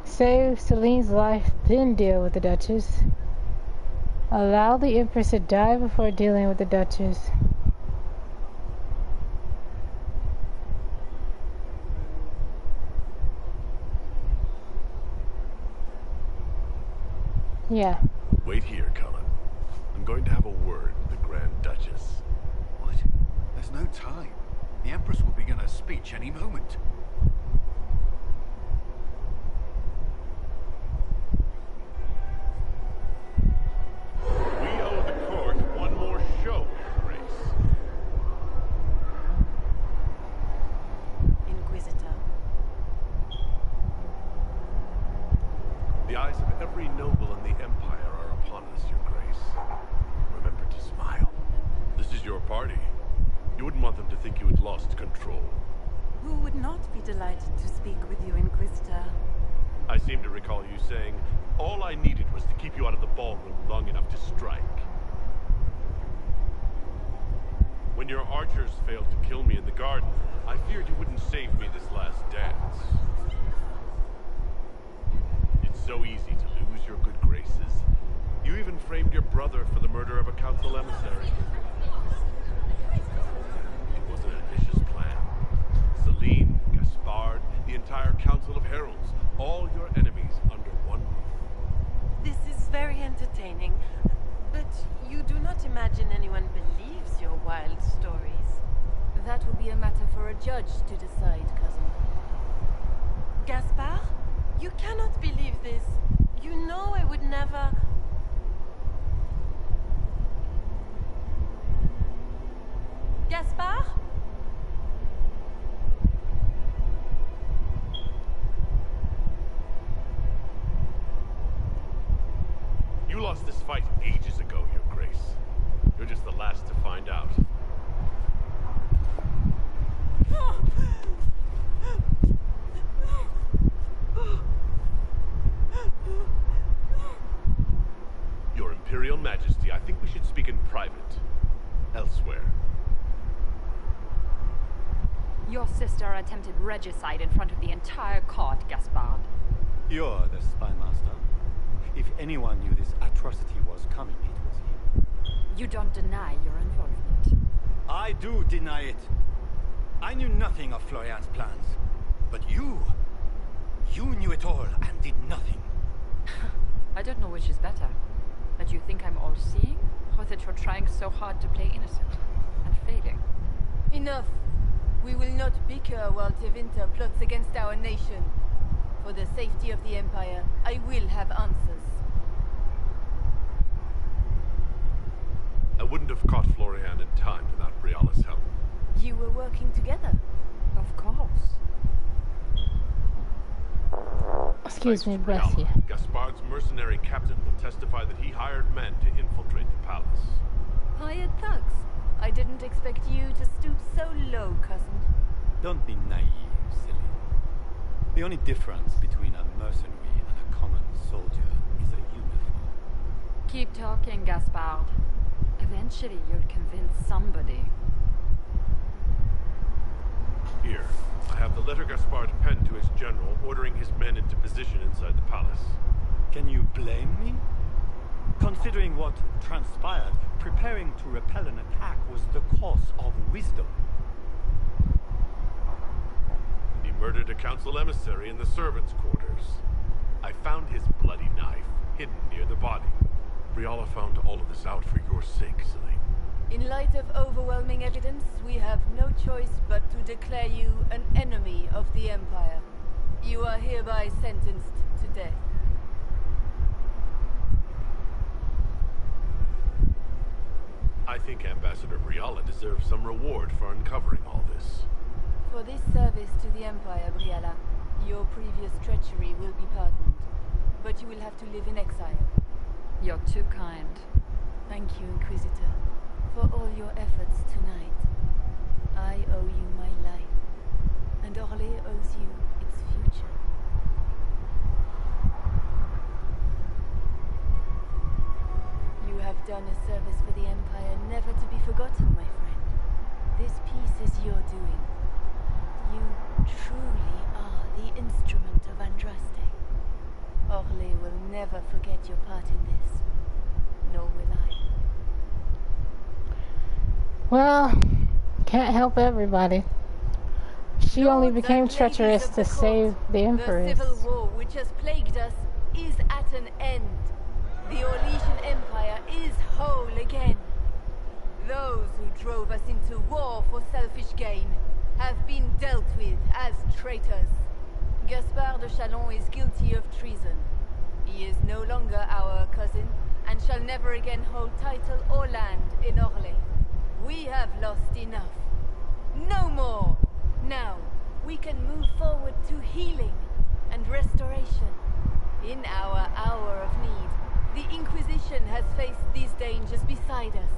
Save Celine's life, then deal with the Duchess. Allow the Empress to die before dealing with the Duchess. Yeah. Wait here, Cullen. I'm going to have a word with the Grand Duchess. What? There's no time. The Empress will begin her speech any moment. We owe the court one more show, Your Grace. Inquisitor. The eyes of every noble in the Empire are upon us, Your Grace. Remember to smile. This is your party. You wouldn't want them to think you had lost control. Who would not be delighted to speak with you, Inquisitor? I seem to recall you saying, all I needed was to keep you out of the ballroom long enough to strike. When your archers failed to kill me in the garden, I feared you wouldn't save me this last dance. It's so easy to lose your good graces. You even framed your brother for the murder of a council emissary. It was an ambitious plan. Celine, Gaspard, the entire Council of Heralds, all your enemies under one roof. This is very entertaining, but you do not imagine anyone believes your wild stories. That will be a matter for a judge to decide, cousin. Gaspard? You cannot believe this. You know I would never... Gaspard? You lost this fight ages ago, Your Grace. You're just the last to find out. Your Imperial Majesty, I think we should speak in private. Elsewhere. Your sister attempted regicide in front of the entire court, Gaspard. You're the spy master. If anyone knew this atrocity was coming, it was you. You don't deny your involvement. I do deny it. I knew nothing of Florian's plans. But you knew it all and did nothing. I don't know which is better. That you think I'm all-seeing, or that you're trying so hard to play innocent and failing. Enough. We will not bicker while Tevinter plots against our nation. For the safety of the Empire, I will have answers. I wouldn't have caught Florian in time without Briala's help. You were working together? Of course. Excuse me, bless you. Gaspard's mercenary captain will testify that he hired men to infiltrate the palace. Hired thugs? I didn't expect you to stoop so low, cousin. Don't be naive, silly. The only difference between a mercenary and a common soldier is a uniform. Keep talking, Gaspard. Eventually you'll convince somebody. Here, I have the letter Gaspard penned to his general ordering his men into position inside the palace. Can you blame me? Considering what transpired, preparing to repel an attack was the course of wisdom. He murdered a council emissary in the servants' quarters. I found his bloody knife hidden near the body. Briala found all of this out for your sake, Celine. In light of overwhelming evidence, we have no choice but to declare you an enemy of the Empire. You are hereby sentenced to death. I think Ambassador Briala deserves some reward for uncovering all this. For this service to the Empire, Briala, your previous treachery will be pardoned. But you will have to live in exile. You're too kind. Thank you, Inquisitor, for all your efforts tonight. I owe you my life, and Orlais owes you its future. You have done a service for the Empire never to be forgotten, my friend. This piece is your doing. You truly are the instrument of Andraste. Orlais will never forget your part in this, nor will I. Well, can't help everybody. She only became treacherous to save the Empress. The civil war which has plagued us is at an end. The Orlesian Empire is whole again. Those who drove us into war for selfish gain have been dealt with as traitors. Gaspard de Chalon is guilty of treason. He is no longer our cousin, and shall never again hold title or land in Orlais. We have lost enough. No more! Now, we can move forward to healing and restoration. In our hour of need, the Inquisition has faced these dangers beside us.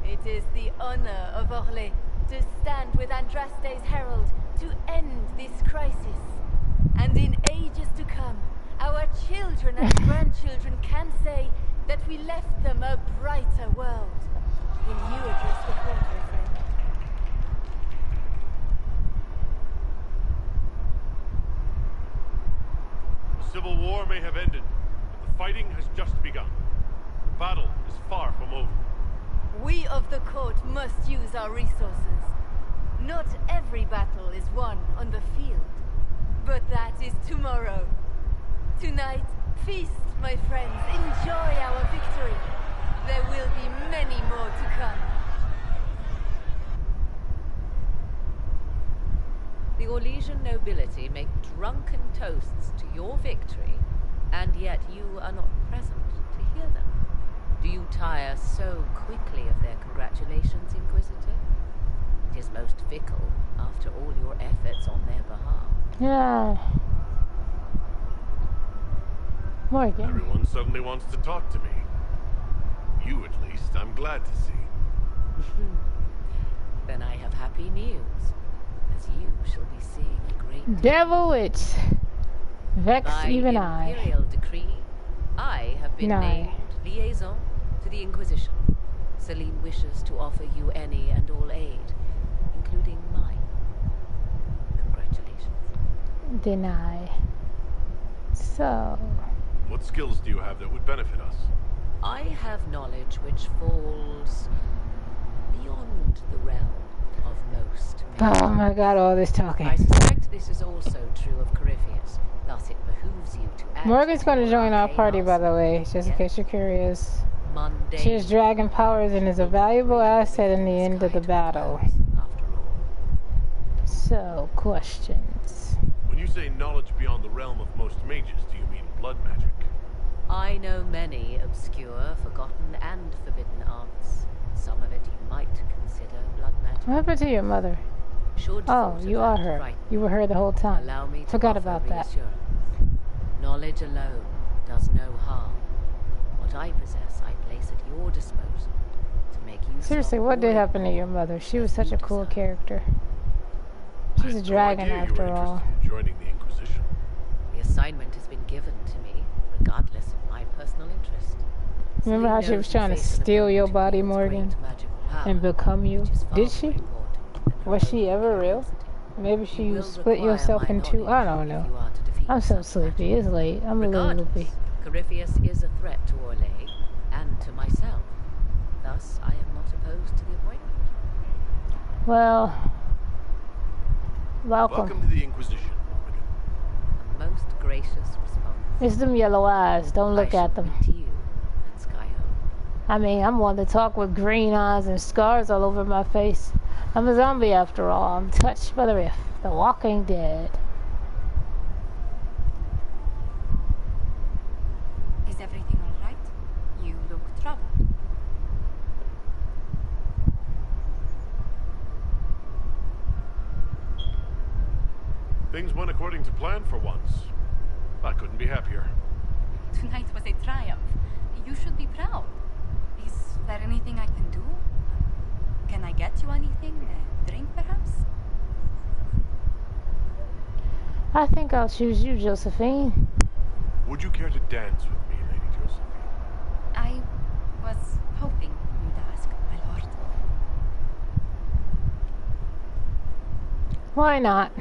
It is the honor of Orlais to stand with Andraste's herald to end this crisis. And in ages to come, our children and grandchildren can say that we left them a brighter world. Will you address the court, my friend? The civil war may have ended, but the fighting has just begun. The battle is far from over. We of the court must use our resources. Not every battle is won on the field, but that is tomorrow. Tonight, feast, my friends. Enjoy our victory. There will be many more to come. The Orlesian nobility make drunken toasts to your victory, and yet you are not present to hear them. Do you tire so quickly of their congratulations, Inquisitor? It is most fickle, after all your efforts on their behalf. Yeah. Morgan. Everyone suddenly wants to talk to me. You, at least, I'm glad to see. Then I have happy news, as you shall be seeing a great Devil Witch. Vex By even I. imperial decree, I have been named liaison to the Inquisition. Celine wishes to offer you any and all aid, including mine. Congratulations. Deny. So. What skills do you have that would benefit us? I have knowledge which falls beyond the realm of most men. Oh my god, all this talking. I suspect this is also true of Corypheus. Thus it behooves you to act. Morgan's going to join our party, by the way, just in case you're curious. Mundane. She has dragon powers and is a valuable asset in the end of the battle. After all, So, questions. When you say knowledge beyond the realm of most mages, do you mean blood magic? I know many obscure, forgotten, and forbidden arts. Some of it you might consider blood magic. What happened to your mother? Oh, you are her. You were her the whole time. Allow me to Forgot offer about that. reassurance. Knowledge alone does no harm. What I possess, I place at your disposal to make use Seriously, of what did all happen to your mother? She was such a cool character. She's a dragon after all. Joining the Inquisition. The assignment has been given to me, regardless of my personal interest. Remember how she was trying to steal your body, Morgan? And become you? Did she? Was she ever real? Maybe she split yourself in two. I don't know. I'm so sleepy. It's late. I'm a little loopy. Corypheus is a threat to Orlais and to myself. Thus, I am not opposed to the appointment. Well, Welcome to the Inquisition. A most gracious response. It's them yellow eyes. Don't look at them. I mean, I'm one to talk with green eyes and scars all over my face. I'm a zombie after all. I'm touched by the rift. The Walking Dead. Is everything all right? You look troubled. Things went according to plan for once. I couldn't be happier. Tonight was a triumph. You should be proud. Is there anything I can do? Can I get you anything? A drink, perhaps? I think I'll choose you, Josephine. Would you care to dance with me, Lady Josephine? I was hoping you'd ask, my lord. Why not?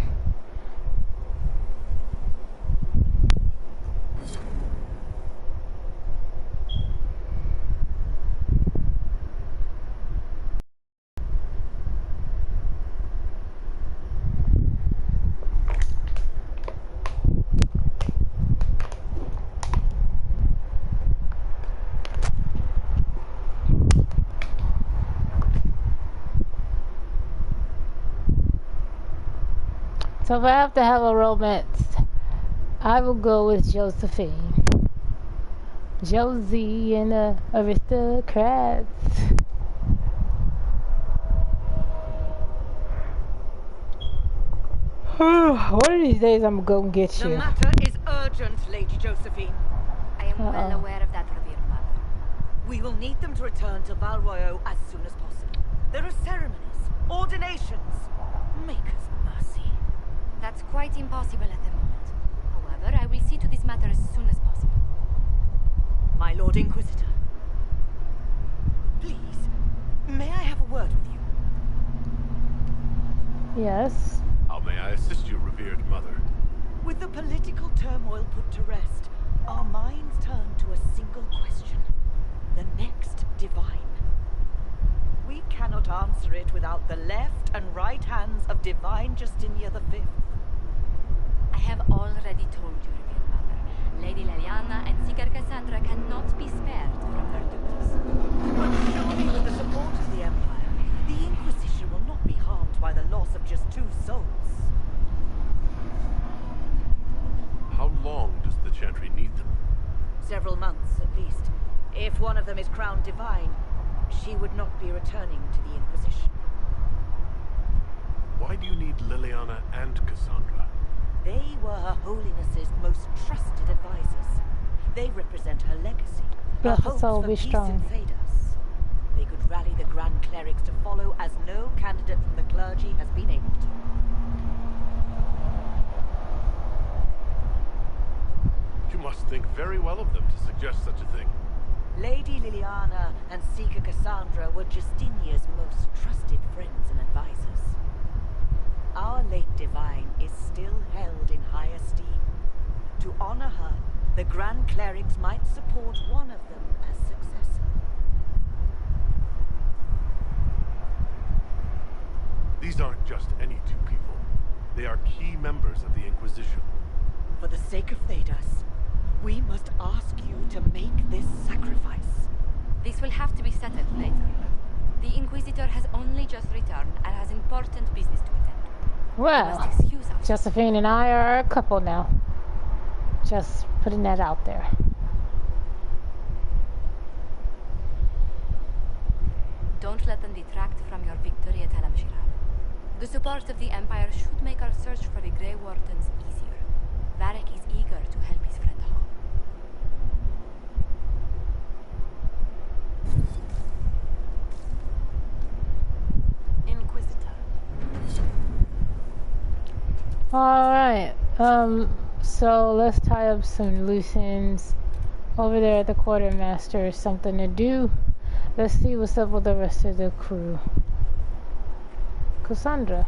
So if I have to have a romance, I will go with Josephine. Josie and the aristocrats. One of these days I'm gonna get you. The matter is urgent, Lady Josephine. I am well aware of that, revered mother. We will need them to return to Val Royaux as soon as possible. There are ceremonies, ordinations. Make us mercy. That's quite impossible at the moment. However, I will see to this matter as soon as possible. My Lord Inquisitor. Please, may I have a word with you? Yes. How may I assist you, revered mother? With the political turmoil put to rest, our minds turn to a single question. The next divine. We cannot answer it without the left and right hands of Divine Justinia V. I have already told you, revered mother. Lady Leliana and Seeker Cassandra cannot be spared from their duties. But surely with the support of the Empire, the Inquisition will not be harmed by the loss of just 2 souls. How long does the Chantry need them? Several months, at least. If one of them is crowned divine, she would not be returning to the Inquisition. Why do you need Liliana and Cassandra? They were Her Holiness's most trusted advisors. They represent her legacy, her hopes for peace in Thedas. They could rally the Grand Clerics to follow as no candidate from the clergy has been able to. You must think very well of them to suggest such a thing. Lady Liliana and Seeker Cassandra were Justinia's most trusted friends and advisors. Our late divine is still held in high esteem. To honor her, the Grand Clerics might support one of them as successor. These aren't just any 2 people. They are key members of the Inquisition. For the sake of Thedas, we must ask you to make this sacrifice. This will have to be settled later. The Inquisitor has only just returned and has important business to attend to. Well, Josephine and I are a couple now. Just putting that out there. Don't let them detract from your victory at Halam-Shiral. The support of the Empire should make our search for the Grey Wardens easier. Varric is eager to help his friend Hall. Inquisitor. Alright, so let's tie up some loose ends. Over there at the quartermaster is something to do. Let's see what's up with the rest of the crew. Cassandra.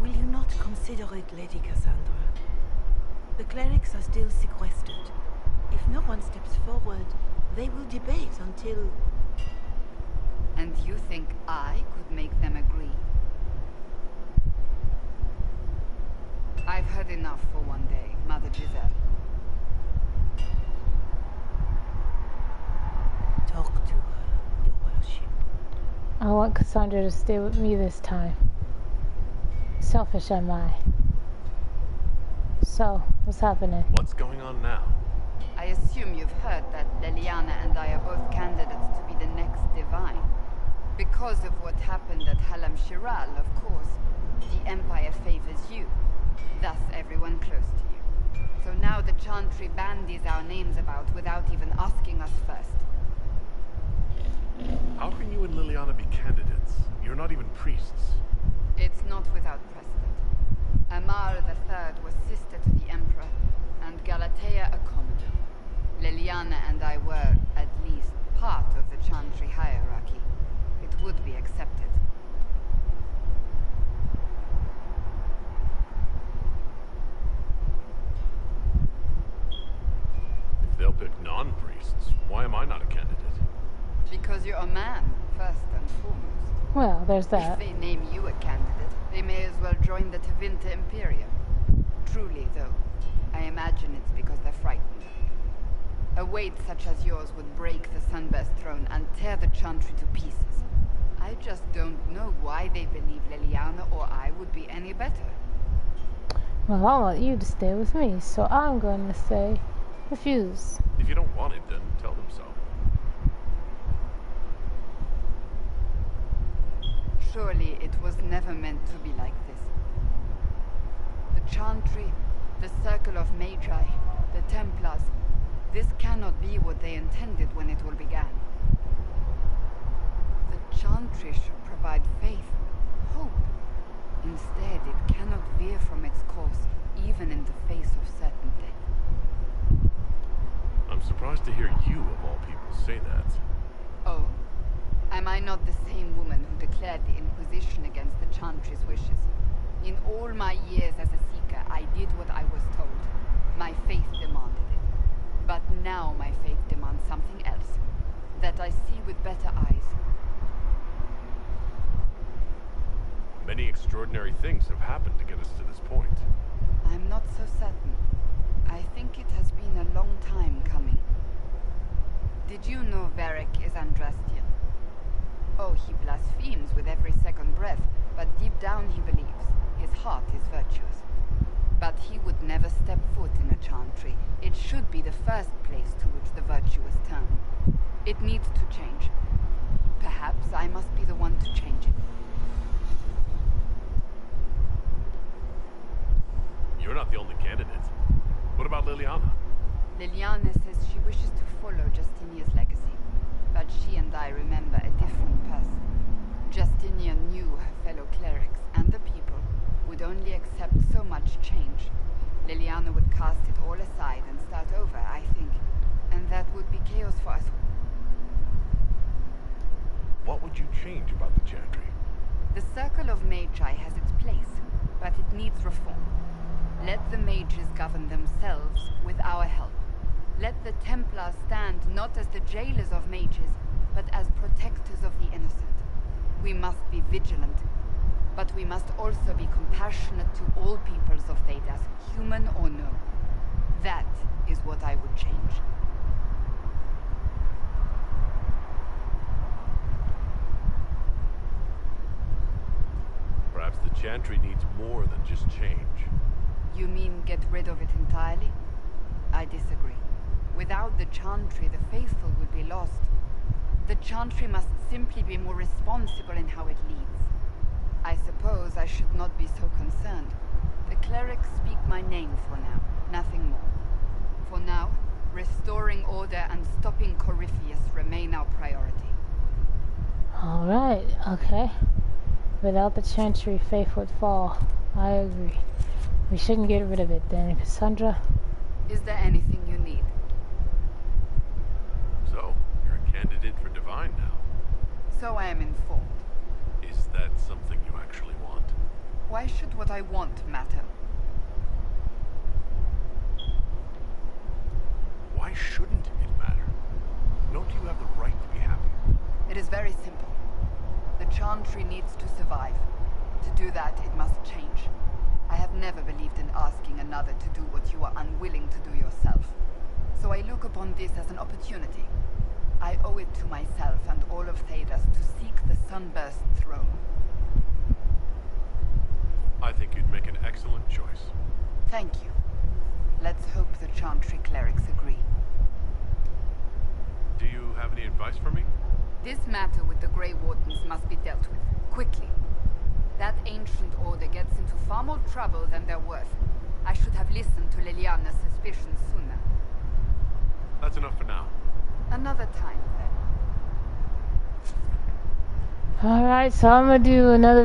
Will you not consider it, Lady Cassandra? The clerics are still sequestered. If no one steps forward, they will debate until... And you think I could make them agree? I've heard enough for one day, Mother Giselle. Talk to her, your worship. I want Cassandra to stay with me this time. Selfish am I. So, what's happening? What's going on now? I assume you've heard that Leliana and I are both candidates to be the next divine. Because of what happened at Halam-Shiral, of course, the Empire favors you. Thus, everyone close to you. So now the Chantry bandies our names about without even asking us first. How can you and Liliana be candidates? You're not even priests. It's not without precedent. Amar III was sister to the Emperor, and Galatea a commodore. Liliana and I were, at least, part of the Chantry hierarchy. It would be accepted. If they'll pick non-priests, why am I not a candidate? Because you're a man, first and foremost. Well, there's that. If they name you a candidate, they may as well join the Tevinter Imperium. Truly, though, I imagine it's because they're frightened. A weight such as yours would break the Sunburst throne and tear the Chantry to pieces. I just don't know why they believe Leliana or I would be any better. Well, I want you to stay with me, so I'm going to say refuse. If you don't want it, then tell them so. Surely it was never meant to be like this. The Chantry, the Circle of Magi, the Templars, this cannot be what they intended when it all began. The Chantry should provide faith, hope. Instead, it cannot veer from its course, even in the face of certain death. I'm surprised to hear you, of all people, say that. Oh? Am I not the same woman who declared the Inquisition against the Chantry's wishes? In all my years as a Seeker, I did what I was told. My faith demanded it. But now my faith demands something else. That I see with better eyes. Many extraordinary things have happened to get us to this point. I'm not so certain. I think it has been a long time coming. Did you know Varric is Andrastian? Oh, he blasphemes with every second breath, but deep down he believes. His heart is virtuous. But he would never step foot in a Chantry. It should be the first place to which the virtuous turn. It needs to change. Perhaps I must be the one to change it. You're not the only candidate. What about Liliana? Liliana says she wishes to follow Justinia's legacy, but she and I remember a different person. Justinia knew her fellow clerics and the people would only accept so much change. Liliana would cast it all aside and start over, I think, and that would be chaos for us. What would you change about the Chantry? The Circle of Magi has its place, but it needs reform. Let the mages govern themselves with our help. Let the Templars stand not as the jailers of mages, but as protectors of the innocent. We must be vigilant, but we must also be compassionate to all peoples of Thedas, human or no. That is what I would change. Chantry needs more than just change. You mean get rid of it entirely? I disagree. Without the Chantry, the faithful would be lost. The Chantry must simply be more responsible in how it leads. I suppose I should not be so concerned. The clerics speak my name for now, nothing more. For now, restoring order and stopping Corypheus remain our priority. Alright, okay. Without the Chantry, faith would fall. I agree. We shouldn't get rid of it then, Cassandra. Is there anything you need? So, you're a candidate for Divine now. So I am informed. Is that something you actually want? Why should what I want matter? Why shouldn't it matter? Don't you have the right to be happy? It is very simple. The Chantry needs to survive. To do that, it must change. I have never believed in asking another to do what you are unwilling to do yourself. So I look upon this as an opportunity. I owe it to myself and all of Thedas to seek the Sunburst throne. I think you'd make an excellent choice. Thank you. Let's hope the Chantry clerics agree. Do you have any advice for me? This matter with the Grey Wardens must be dealt with, quickly. That ancient order gets into far more trouble than they're worth. I should have listened to Liliana's suspicions sooner. That's enough for now. Another time, then. Alright, so I'm gonna do another video.